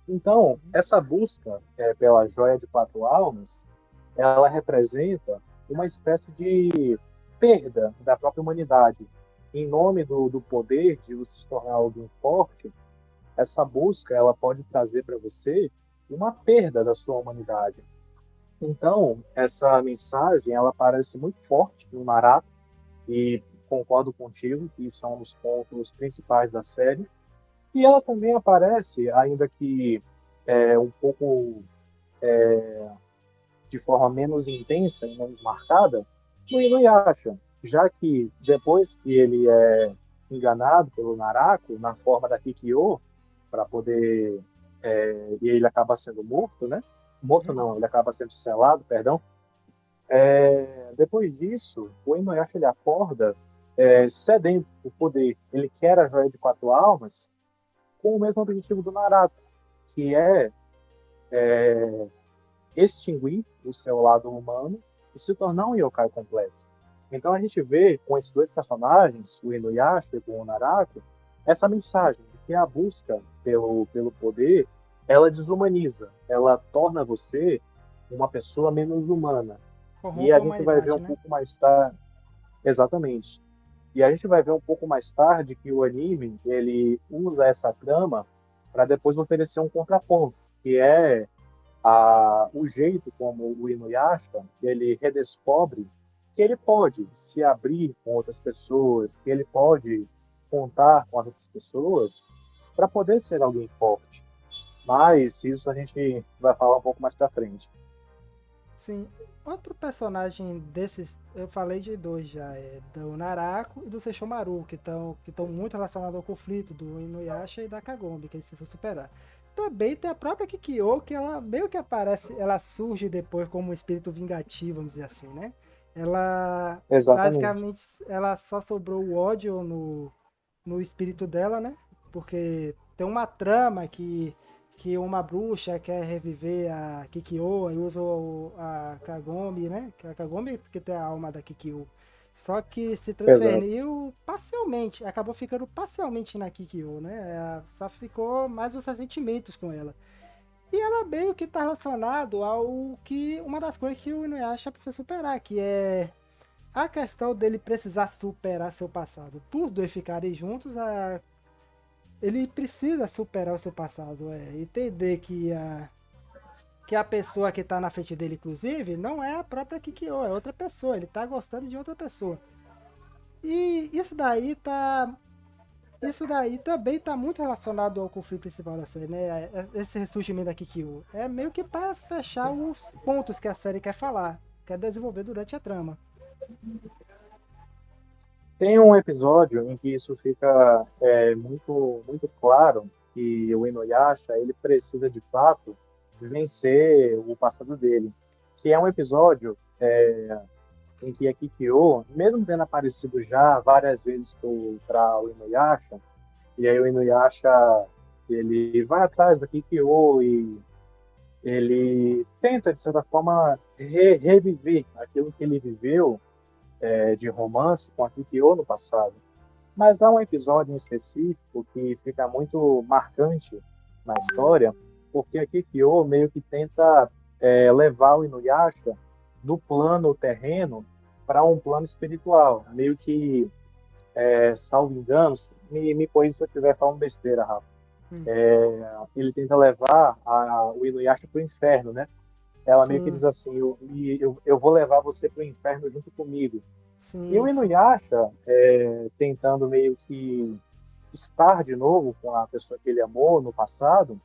Então, Uhum. essa busca pela joia de quatro almas, ela representa uma espécie de perda da própria humanidade. Em nome do poder de você se tornar alguém forte, essa busca ela pode trazer para você uma perda da sua humanidade. Então, essa mensagem ela parece muito forte no Naruto e concordo contigo que isso é um dos pontos principais da série. E ela também aparece, ainda que um pouco de forma menos intensa e menos marcada, no Inuyasha, já que depois que ele é enganado pelo Naraku na forma da Kikyo para poder e ele acaba sendo morto, né? Morto Uhum. não, ele acaba sendo selado, perdão. Depois disso, o Inuyasha ele acorda sedento por poder. Ele quer a joia de quatro almas com o mesmo objetivo do Naraku, que é extinguir o seu lado humano e se tornar um yokai completo. Então a gente vê com esses dois personagens, o Inuyasha e o Naraku, essa mensagem de que a busca pelo poder, ela desumaniza, ela torna você uma pessoa menos humana. E Corrompe a a gente vai ver humanidade, um né? pouco mais tarde, exatamente. E a gente vai ver um pouco mais tarde que o anime, ele usa essa trama para depois oferecer um contraponto, que é o jeito como o Inuyasha ele redescobre que ele pode se abrir com outras pessoas, que ele pode contar com as outras pessoas para poder ser alguém forte. Mas isso a gente vai falar um pouco mais para frente. Sim. Outro personagem desses, eu falei de dois já, é do Naraku e do Sesshomaru, que estão muito relacionados ao conflito do Inuyasha e da Kagome, que eles precisam superar. Também tem a própria Kikyo, que ela meio que aparece, ela surge depois como um espírito vingativo, vamos dizer assim, né? Ela, Exatamente. basicamente, ela só sobrou o ódio no espírito dela, né? Porque tem uma trama que uma bruxa quer reviver a Kikyo e usa a Kagome, né? Que é a Kagome que tem a alma da Kikyo. Só que se Exato. transferiu parcialmente, acabou ficando parcialmente na Kikyo, né? Só ficou mais os ressentimentos com ela. E ela meio que está relacionado ao que uma das coisas que o Inuyasha precisa superar, que é a questão dele precisar superar seu passado. Por dois ficarem juntos, ele precisa superar o seu passado, entender que a pessoa que tá na frente dele, inclusive, não é a própria Kikyo, é outra pessoa, ele tá gostando de outra pessoa. E isso daí também tá muito relacionado ao conflito principal da série, né? Esse ressurgimento da Kikyo. É meio que para fechar os pontos que a série quer falar, quer desenvolver durante a trama. Tem um episódio em que isso fica muito, muito claro que o Inuyasha ele precisa de fato vencer o passado dele, que é um episódio em que a Kikyo, mesmo tendo aparecido já várias vezes para o Inuyasha, e aí o Inuyasha ele vai atrás da Kikyo e ele tenta de certa forma reviver aquilo que ele viveu de romance com a Kikyo no passado. Mas há um episódio em específico que fica muito marcante na história, porque a Kikyo meio que tenta levar o Inuyasha do plano terreno para um plano espiritual. Meio que, salvo engano, me corrija se eu estiver falando besteira, Rafa. Hum, Ele tenta levar o Inuyasha para o inferno, né? Ela meio que sim, diz assim, eu vou levar você para o inferno junto comigo. E sim, o sim. Inuyasha, tentando meio que estar de novo com a pessoa que ele amou no passado,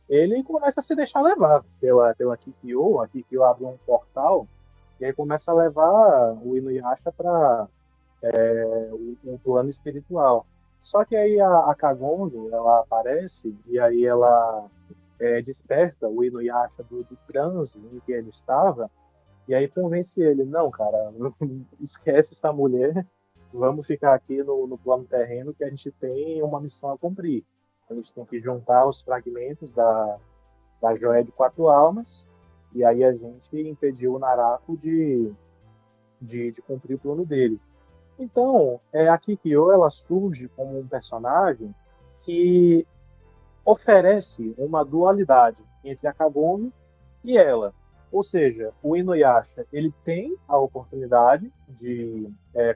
ele começa a se deixar levar pela Kikyo. A Kikyo abre um portal e aí começa a levar o Inuyasha para um plano espiritual. Só que aí a Kagondo, ela aparece e aí ela desperta o Inuyasha do transe em que ele estava e aí convence ele, não, cara, esquece essa mulher, vamos ficar aqui no plano terreno que a gente tem uma missão a cumprir. A gente tem que juntar os fragmentos da joia de quatro almas e aí a gente impediu o Naraku de cumprir o plano dele. Então, a Kikyo ela surge como um personagem que oferece uma dualidade entre a Kagome e ela. Ou seja, o Inuyasha ele tem a oportunidade de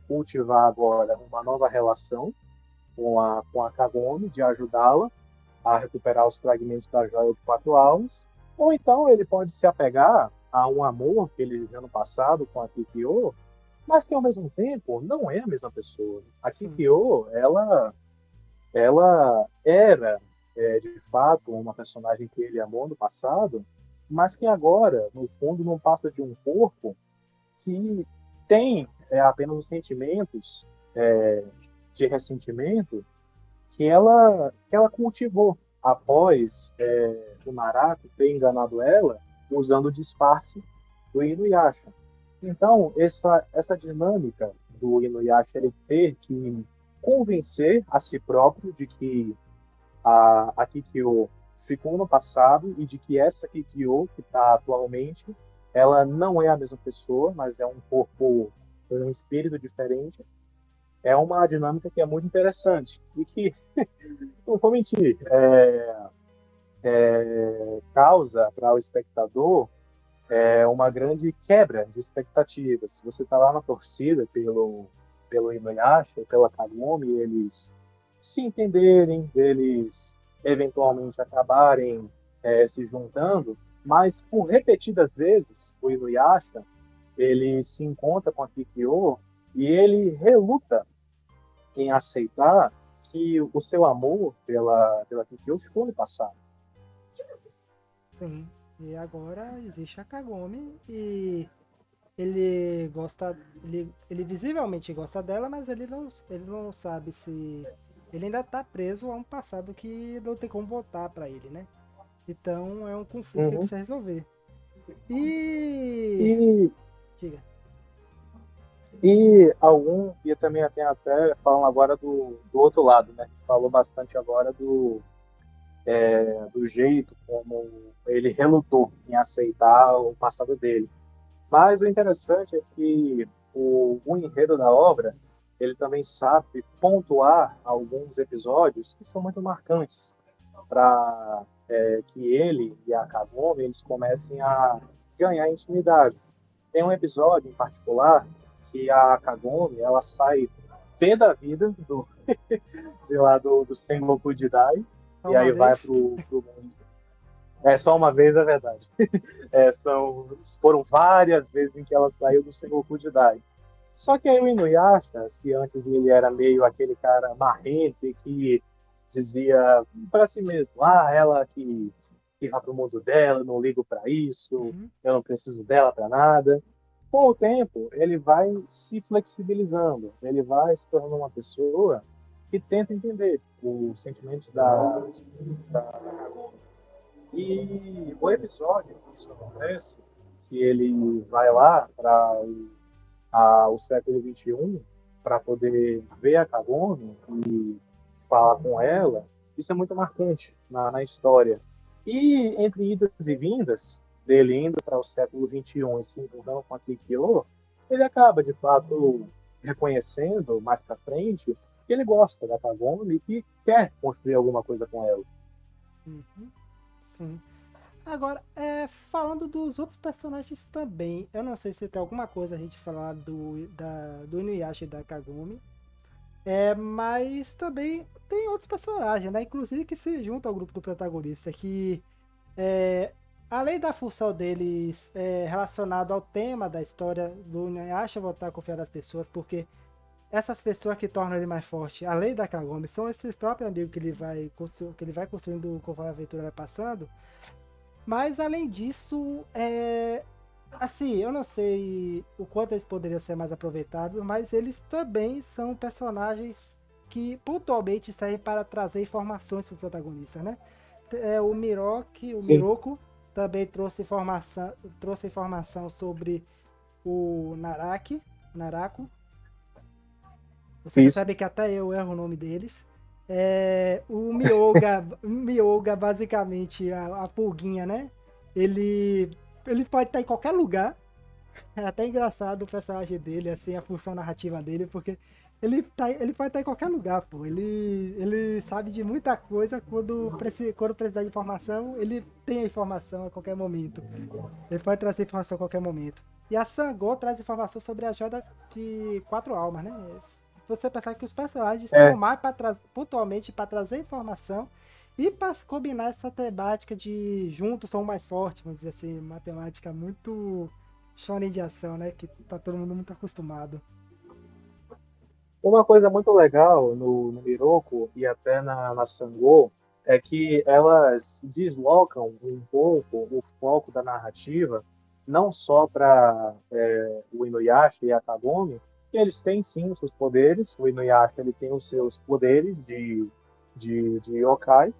cultivar agora uma nova relação com a Kagome, de ajudá-la a recuperar os fragmentos da joia de quatro almas, ou então ele pode se apegar a um amor que ele viveu no passado com a Kikyo, mas que ao mesmo tempo não é a mesma pessoa. A Sim. Kikyo, ela era, de fato, uma personagem que ele amou no passado, mas que agora, no fundo, não passa de um corpo que tem apenas os sentimentos de ressentimento que ela cultivou após o Naraku ter enganado ela usando o disfarce do Inuyasha. Então, essa dinâmica do Inuyasha ele ter que convencer a si próprio de que a Kikyo ficou no passado e de que essa Kikyo que está atualmente, ela não é a mesma pessoa, mas é um corpo com um espírito diferente. É uma dinâmica que é muito interessante e que, não vou mentir, causa para o espectador uma grande quebra de expectativas. Se você está lá na torcida pelo Inuyasha, pela Kagome, eles se entenderem, eles eventualmente acabarem se juntando, mas por repetidas vezes o Inuyasha ele se encontra com a Kikyo e ele reluta em aceitar que o seu amor pela Kikyo ficou no passado. Sim. E agora existe a Kagome e ele gosta, ele visivelmente gosta dela, mas ele não sabe se ele ainda tá preso a um passado que não tem como voltar pra ele, né? Então é um conflito que ele Uhum. precisa resolver. E E, diga. e também tem até falando agora do outro lado, né? Falou bastante agora do jeito como ele relutou em aceitar o passado dele. Mas o interessante é que o enredo da obra ele também sabe pontuar alguns episódios que são muito marcantes para que ele e a Kagome eles comecem a ganhar intimidade. Tem um episódio em particular que a Kagome ela sai pé da vida de lá do Sengoku Jidai Só e uma aí vai vez. pro mundo. É só uma vez, é verdade. Foram várias vezes em que ela saiu do Sengoku Jidai. Só que aí o Inuyasha, se antes ele era meio aquele cara marrento que dizia para si mesmo, ela que vai pro mundo dela, eu não ligo para isso, Uhum. eu não preciso dela para nada. Com o tempo, ele vai se flexibilizando, ele vai se tornando uma pessoa que tenta entender os sentimentos da e o episódio que isso acontece, que ele vai lá para o século XXI para poder ver a Kagome e falar com ela, isso é muito marcante na história. E entre idas e vindas, dele indo para o século XXI e se encontrando com a Kikyo, ele acaba, de fato, reconhecendo mais para frente que ele gosta da Kagome e que quer construir alguma coisa com ela. Uhum. Sim. Agora, falando dos outros personagens também, eu não sei se tem alguma coisa a gente falar do Inuyasha e da Kagome, mas também tem outros personagens, né? Inclusive que se juntam ao grupo do protagonista, que é, além da função deles relacionado ao tema da história do Inuyasha voltar a confiar nas pessoas, porque essas pessoas que tornam ele mais forte, além da Kagome, são esses próprios amigos que ele vai construindo conforme a aventura vai passando. Mas além disso, assim, eu não sei o quanto eles poderiam ser mais aproveitados, mas eles também são personagens que pontualmente servem para trazer informações para o protagonista, né? O Sim, Miroku também trouxe informação sobre o Naraku. Você isso. percebe que até eu erro o nome deles. O Myoga basicamente, a pulguinha, né? Ele pode estar em qualquer lugar. É até engraçado o personagem dele, assim, a função narrativa dele, porque ele pode estar em qualquer lugar, pô. Ele sabe de muita coisa quando precisar de informação, ele tem a informação a qualquer momento. Ele pode trazer informação a qualquer momento. E a Sangô traz informação sobre a joia de quatro almas, né? Você pensar que os personagens estão É, mais pontualmente para trazer informação e para combinar essa temática de juntos são mais fortes, vamos dizer assim, matemática muito shonen de ação, né? Que tá todo mundo muito acostumado. uma coisa muito legal no Miroku e até na Sangô é que elas deslocam um pouco o foco da narrativa, não só para o Inuyasha e a Kagome, que eles têm sim os seus poderes. O Inuyasha ele tem os seus poderes de yokai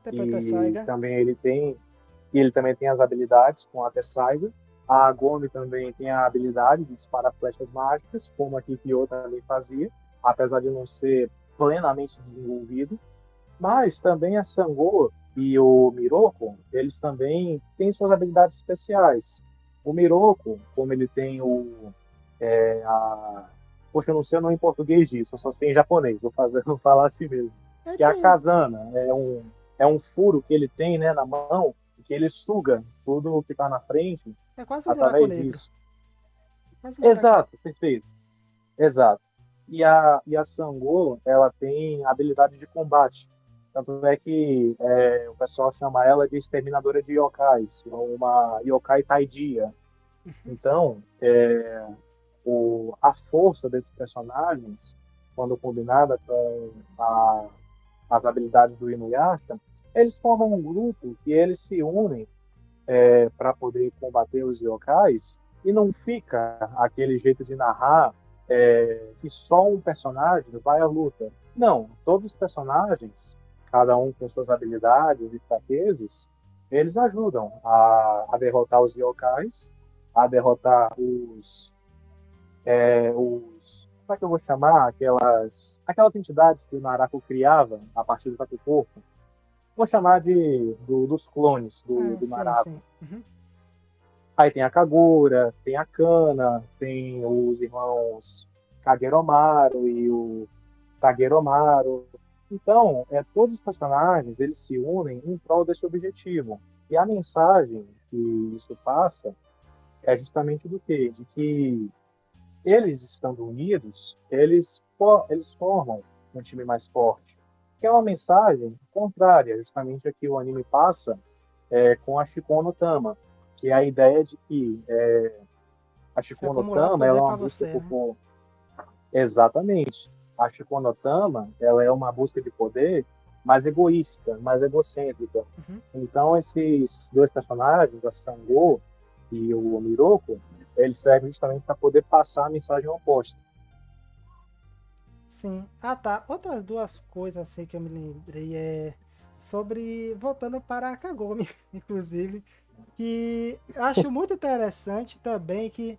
Interpreta e Saiga. também ele também tem as habilidades com a Tessaiga. A Agome também tem a habilidade de disparar flechas mágicas, como a Kikyo também fazia, apesar de não ser plenamente desenvolvido. Ah, Mas também a Sangô e o Miroku, eles também têm suas habilidades especiais. O Miroku, como ele tem a... Poxa, eu não sei o nome em português disso, eu só sei em japonês, vou falar assim mesmo. ele Que é a tem. Kazana, é um furo que ele tem, né, na mão, que ele suga tudo que está na frente É quase um buraco através negro. disso. Quase um buraco. Exato, perfeito. Exato. E a Sangô, ela tem habilidade de combate. Tanto é que o pessoal chama ela de exterminadora de yokais, ou uma yokai taidia. Então, a força desses personagens, quando combinada com as habilidades do Inuyasha, eles formam um grupo que eles se unem para poder combater os yokais, e não fica aquele jeito de narrar que só um personagem vai à luta. Não, todos os personagens, cada um com suas habilidades e fraquezas, eles ajudam a derrotar os yokais, a derrotar como é que eu vou chamar? Aquelas entidades que o Naraku criava a partir do próprio corpo. Vou chamar dos clones Ah, do sim, Naraku. sim. Uhum. Aí tem a Kagura, tem a Kana, tem os irmãos Kageromaru e o Tageromaru. Então, todos os personagens, eles se unem em prol desse objetivo. E a mensagem que isso passa é justamente do quê? De que eles estando unidos, eles formam um time mais forte. Que é uma mensagem contrária, justamente a que o anime passa com a Shikon no Tama, que é a ideia de que a Se Shikon no acumular Tama ela poder é uma pra busca você, por, né? exatamente. A Shikon no Tama ela é uma busca de poder mais egoísta, mais egocêntrica. Uhum. Então esses dois personagens, a Sango e o Miroko, eles servem justamente para poder passar a mensagem oposta. Sim. Ah, tá. Outras duas coisas assim que eu me lembrei sobre. Voltando para a Kagome, inclusive. Que eu acho muito interessante também que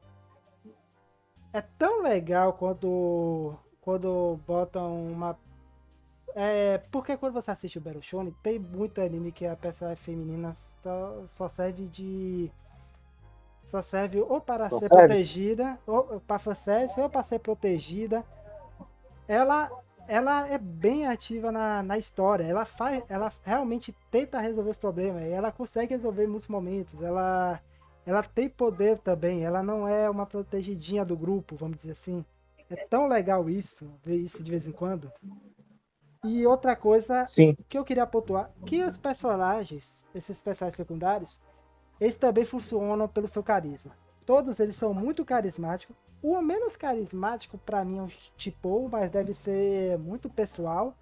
é tão legal quando botam uma. Porque quando você assiste o Battle Shonen, tem muito anime que a personagem feminina só serve de. Só serve ou para Então, ser serve? protegida, ou para fanservice, ou para ser protegida. ela ela é bem ativa na história. Ela realmente tenta resolver os problemas e ela consegue resolver em muitos momentos. Ela tem poder também. Ela não é uma protegidinha do grupo, vamos dizer assim. É tão legal isso, ver isso de vez em quando. E outra coisa Sim. que eu queria pontuar, que os personagens, esses personagens secundários, eles também funcionam pelo seu carisma. Todos eles são muito carismáticos. O menos carismático para mim é o Tipo, mas deve ser muito pessoal.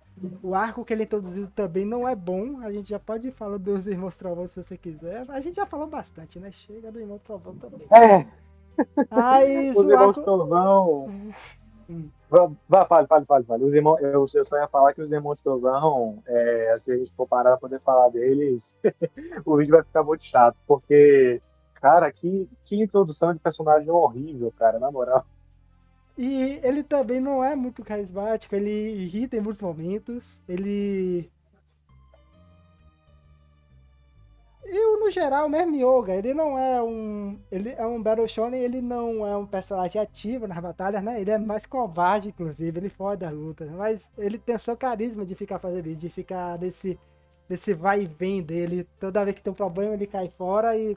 O arco que ele introduziu também não é bom. A gente já pode falar dos Irmãos Trovão se você quiser. A gente já falou bastante, né? Chega do Irmão Trovão também. É, Mas os o irmãos arco. Trovão. Hum. Fale. Os irmãos, eu só ia falar que os irmãos Trovão, se a gente for parar para poder falar deles, o vídeo vai ficar muito chato, porque, cara, que introdução de personagem horrível, cara, na moral. E ele também não é muito carismático. Ele irrita em muitos momentos. E no geral, mesmo Yoga, ele não é um. Ele é um Battle Shonen, ele não é um personagem ativo nas batalhas, né? Ele é mais covarde, inclusive, ele foge das lutas. Mas ele tem o seu carisma de ficar fazendo isso, de ficar nesse vai e vem dele. Toda vez que tem um problema, ele cai fora e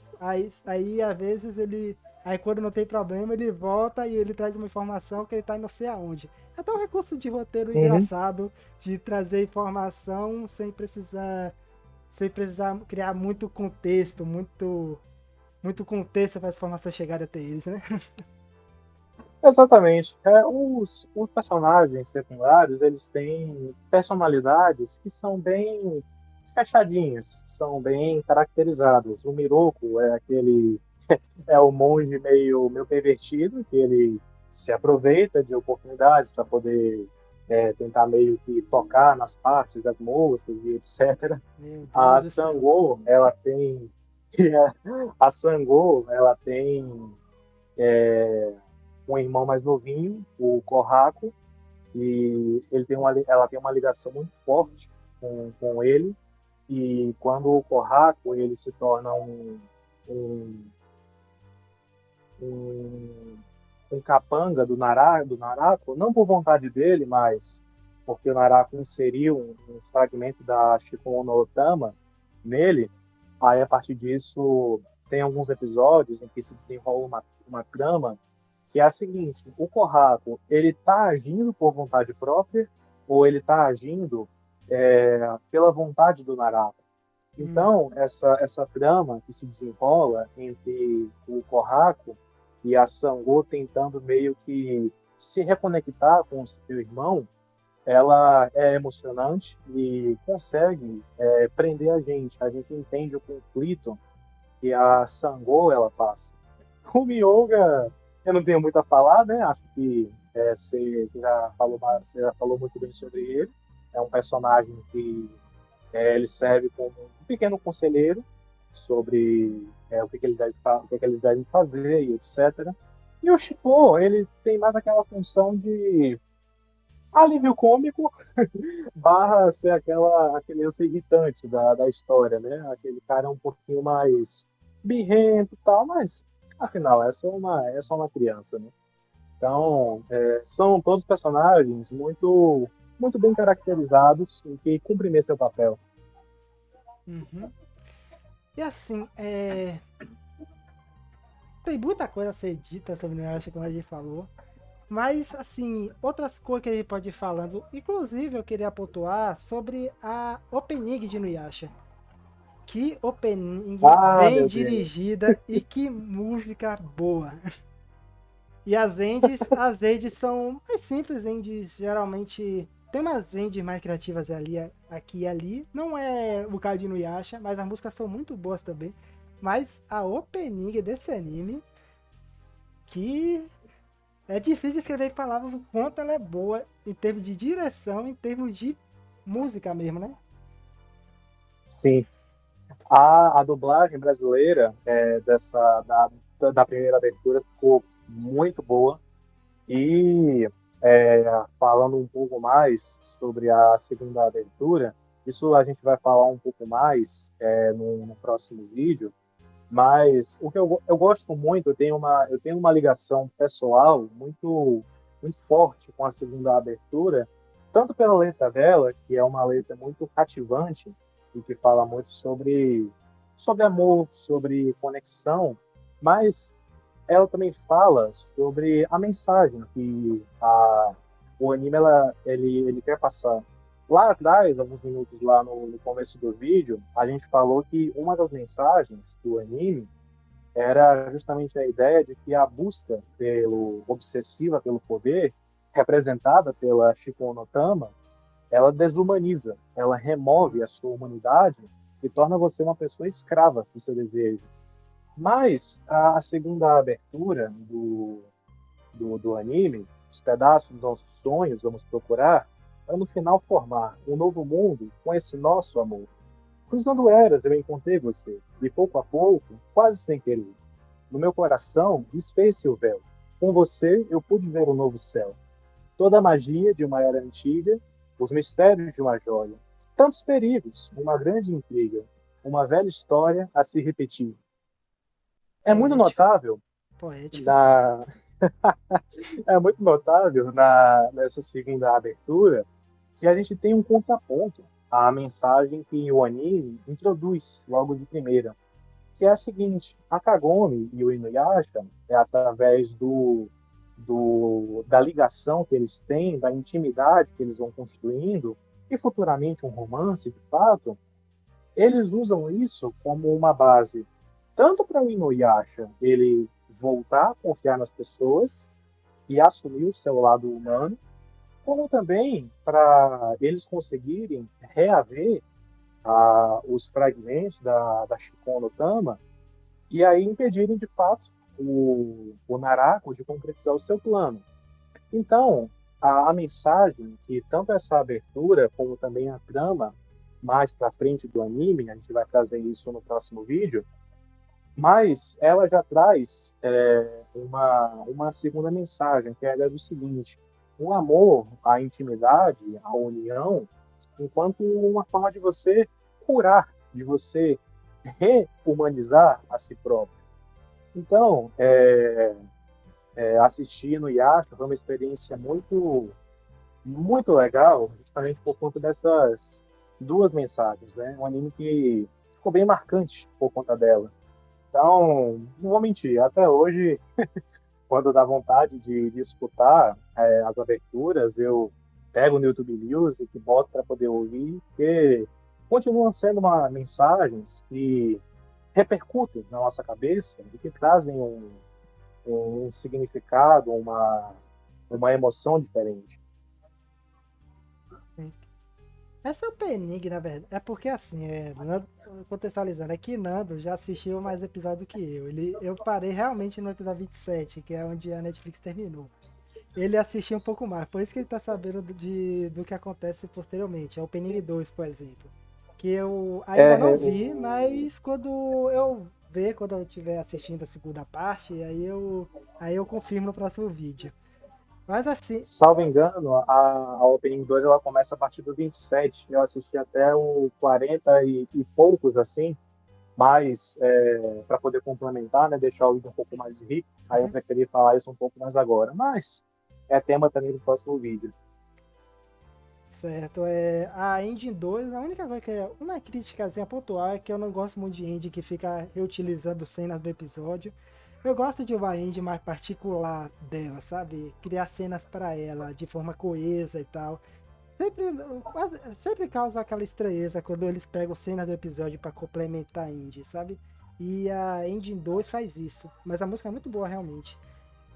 aí às vezes ele. Aí quando não tem problema, ele volta e ele traz uma informação que ele tá em não sei aonde. É até um recurso de roteiro Uhum. engraçado de trazer informação sem precisar criar muito contexto para as informações chegarem até eles, né? Exatamente. Os personagens secundários, eles têm personalidades que são bem fechadinhas, são bem caracterizadas. O Miroku é o monge meio pervertido, que ele se aproveita de oportunidades para poder tentar meio que tocar nas partes das moças e etc. Meu Deus A do céu. Sango, ela tem a Sango, ela tem um irmão mais novinho, o Kohaku, e ela tem uma ligação muito forte com ele. E quando o Kohaku ele se torna um, um, um capanga do Narako, não por vontade dele, mas porque o Narako inseriu um fragmento da Shikon no Otama nele, aí a partir disso tem alguns episódios em que se desenrola uma trama que é a seguinte: o Kohaku ele está agindo por vontade própria ou ele está agindo pela vontade do Naraka? Hum, Então, essa trama que se desenrola entre o Kohaku e a Sango tentando meio que se reconectar com o seu irmão, ela é emocionante e consegue prender a gente. A gente entende o conflito que a Sango ela passa. O Myoga, eu não tenho muito a falar, né? Acho que você já falou muito bem sobre ele. É um personagem que ele serve como um pequeno conselheiro sobre o que eles devem fazer e etc. E o Shippo, ele tem mais aquela função de alívio cômico barra ser a criança irritante da história, né? Aquele cara um pouquinho mais birrento e tal, mas afinal é só uma criança, né? Então, são todos personagens muito bem caracterizados e que cumprem bem seu papel. uhum. E assim, tem muita coisa a ser dita sobre o Inuyasha, como a gente falou. Mas, assim, outras coisas que a gente pode ir falando. Inclusive, eu queria pontuar sobre a opening de Inuyasha. Que opening Ah, bem meu Deus. dirigida e que música boa. E as endes são mais simples, endes geralmente tem umas endes mais criativas ali, aqui e ali. Não é o caso de Inuyasha, mas as músicas são muito boas também. Mas a opening desse anime, que é difícil escrever em palavras o quanto ela é boa em termos de direção, em termos de música mesmo, né? Sim, a dublagem brasileira da primeira abertura ficou muito boa. E falando um pouco mais sobre a segunda abertura, isso a gente vai falar um pouco mais no próximo vídeo, mas o que eu gosto muito, eu tenho uma ligação pessoal muito forte com a segunda abertura, tanto pela letra dela, que é uma letra muito cativante e que fala muito sobre amor, sobre conexão, mas ela também fala sobre a mensagem que o anime ele quer passar. Lá atrás, alguns minutos lá no começo do vídeo, a gente falou que uma das mensagens do anime era justamente a ideia de que a busca obsessiva pelo poder, representada pela Shiko no Tama, ela desumaniza, ela remove a sua humanidade e torna você uma pessoa escrava do seu desejo. Mas a segunda abertura do anime, os pedaços dos nossos sonhos, vamos procurar, para no final formar um novo mundo com esse nosso amor. Cruzando eras, eu encontrei você, e pouco a pouco, quase sem querer, no meu coração desfez-se o véu. Com você, eu pude ver um novo céu. Toda a magia de uma era antiga, os mistérios de uma joia. Tantos perigos, uma grande intriga, uma velha história a se repetir. É muito Poético, notável poético. na, é muito notável nessa segunda abertura que a gente tem um contraponto à mensagem que o anime introduz logo de primeira, que é a seguinte: a Kagome e o Inuyasha, através da ligação que eles têm, da intimidade que eles vão construindo, e futuramente um romance de fato, eles usam isso como uma base tanto para o Inuyasha ele voltar a confiar nas pessoas e assumir o seu lado humano, como também para eles conseguirem reaver os fragmentos da Shikon no Tama e aí impedirem de fato o Narako de concretizar o seu plano. Então, a mensagem que tanto essa abertura como também a trama mais para frente do anime, a gente vai trazer isso no próximo vídeo, mas ela já traz uma segunda mensagem, que é do seguinte: o amor, a intimidade, a união, enquanto uma forma de você curar, de você rehumanizar a si próprio. Então, assistir no Yasha foi uma experiência muito legal, justamente por conta dessas duas mensagens, né? Um anime que ficou bem marcante por conta dela. Então, não vou mentir, até hoje, quando dá vontade de escutar as aberturas, eu pego no YouTube Music, boto para poder ouvir, porque continuam sendo mensagens que repercutem na nossa cabeça e que trazem um significado, uma emoção diferente. Essa opening, na verdade, é porque assim, contextualizando, é que Nando já assistiu mais episódio do que eu. Eu parei realmente no episódio 27, que é onde a Netflix terminou. Ele assistiu um pouco mais, por isso que ele tá sabendo do que acontece posteriormente. É o Opening 2, por exemplo. Que eu ainda não É, vi, mas quando eu estiver assistindo a segunda parte, aí eu confirmo no próximo vídeo. Mas assim, salvo engano, a Opening 2 ela começa a partir do 27. Eu assisti até o 40 e poucos, assim, mas para poder complementar, né, deixar o vídeo um pouco mais rico, aí eu preferi falar isso um pouco mais agora. Mas é tema também do próximo vídeo. certo, a Engine 2, a única coisa que é uma críticazinha pontual é que eu não gosto muito de engine que fica reutilizando cenas do episódio. Eu gosto de uma engine mais particular dela, sabe? Criar cenas para ela de forma coesa e tal. Sempre, sempre causa aquela estranheza quando eles pegam cenas do episódio para complementar a engine, sabe? E a Engine 2 faz isso, mas a música é muito boa realmente.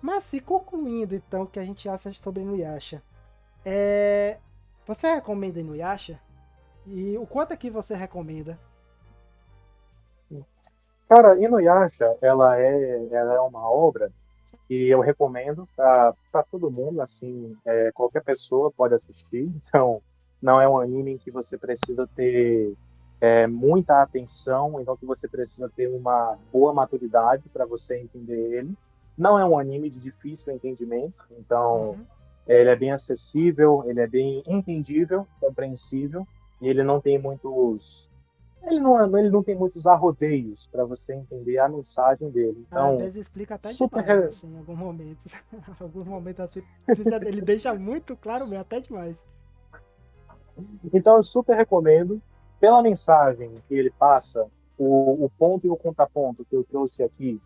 Mas se concluindo então o que a gente acha sobre Inuyasha. É, você recomenda Inuyasha? E o quanto aqui você recomenda? Cara, Inuyasha, ela é uma obra que eu recomendo para todo mundo, assim, qualquer pessoa pode assistir. Então, não é um anime em que você precisa ter muita atenção, então que você precisa ter uma boa maturidade para você entender ele. Não é um anime de difícil entendimento, então Uhum. ele é bem acessível, ele é bem entendível, compreensível, e ele não tem muitos arrodeios para você entender a mensagem dele. Às Então, vezes explica até super demais, assim, em alguns momentos. Em alguns momentos assim, ele deixa muito claro mesmo, até demais. Então, eu super recomendo, pela mensagem que ele passa, o ponto e o contraponto que eu trouxe aqui,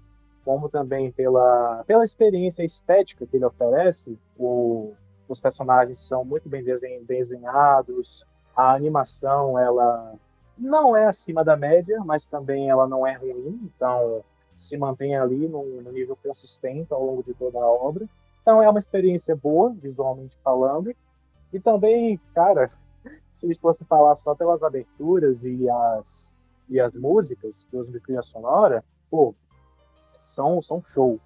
como também pela experiência estética que ele oferece, os personagens são muito bem desenhados, a animação, ela não é acima da média, mas também ela não é ruim, então se mantém ali no nível consistente ao longo de toda a obra. Então, é uma experiência boa, visualmente falando, e também, cara, se a gente fosse falar só pelas aberturas e as músicas que usam de trilha sonora, pô, são show.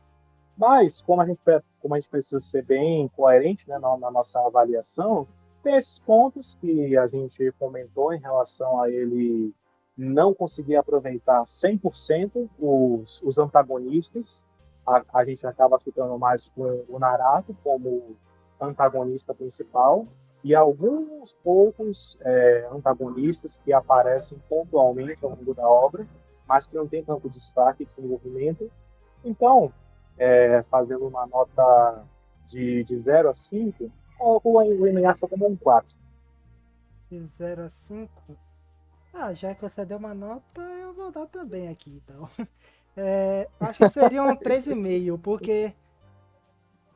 Mas, como a gente precisa ser bem coerente, né, na nossa avaliação, tem esses pontos que a gente comentou em relação a ele não conseguir aproveitar 100% os antagonistas. A gente acaba ficando mais com o Narato como antagonista principal e alguns poucos antagonistas que aparecem pontualmente ao longo da obra, mas que não tem tanto destaque e desenvolvimento. Então, fazendo uma nota de 0 a 5, coloco o Inuyasha como um 4. De 0 a 5. Ah, já que você deu uma nota, eu vou dar também aqui, então. Acho que seria um 3,5, porque,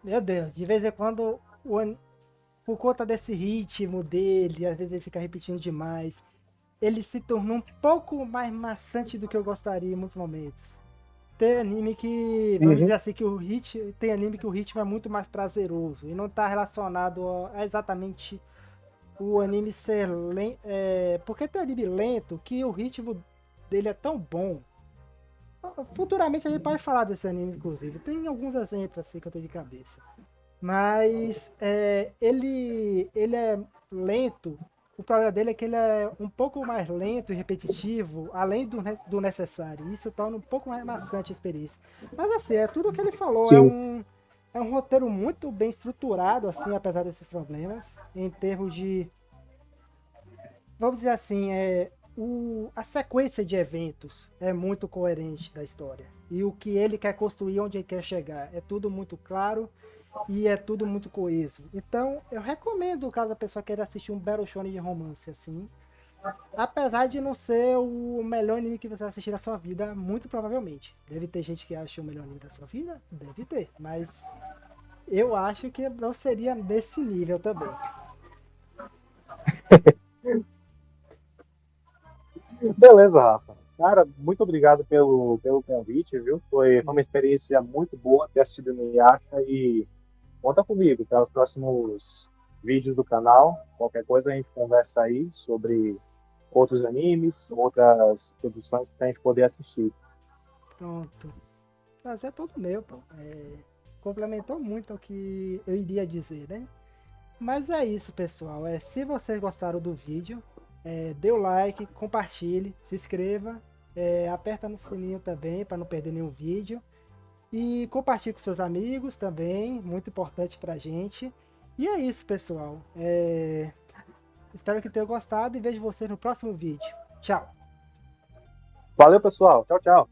meu Deus, de vez em quando, por conta desse ritmo dele, às vezes ele fica repetindo demais, ele se tornou um pouco mais maçante do que eu gostaria em muitos momentos. Tem anime que, vamos dizer Uhum. assim, que tem anime que o ritmo é muito mais prazeroso e não está relacionado a exatamente o anime ser lento. Porque tem anime lento que o ritmo dele é tão bom. Futuramente a gente pode falar desse anime, inclusive. Tem alguns exemplos assim que eu tenho de cabeça. Mas ele é lento. O problema dele é que ele é um pouco mais lento e repetitivo, além do necessário. Isso torna um pouco mais maçante a experiência. Mas assim, é tudo o que ele falou. Sim. É um roteiro muito bem estruturado, assim, apesar desses problemas. Em termos de. Vamos dizer assim, a sequência de eventos é muito coerente da história. E o que ele quer construir, onde ele quer chegar. É tudo muito claro e é tudo muito coeso. Então, eu recomendo caso a pessoa queira assistir um Battle Shonen de romance assim. Apesar de não ser o melhor anime que você vai assistir na sua vida, muito provavelmente. Deve ter gente que acha o melhor anime da sua vida? Deve ter. Mas eu acho que não seria nesse nível também. Beleza, Rafa. Cara, muito obrigado pelo convite, viu? Foi uma experiência muito boa ter assistido o Inuyasha e conta comigo para os próximos vídeos do canal. Qualquer coisa a gente conversa aí sobre outros animes, outras produções para a gente poder assistir. Pronto. Prazer é todo meu, pô. Complementou muito o que eu iria dizer, né? Mas é isso, pessoal. Se vocês gostaram do vídeo, dê o like, compartilhe, se inscreva, aperta no sininho também para não perder nenhum vídeo. E compartilhe com seus amigos também, muito importante pra gente. E é isso, pessoal. Espero que tenham gostado e vejo vocês no próximo vídeo. Tchau! Valeu, pessoal. Tchau, tchau.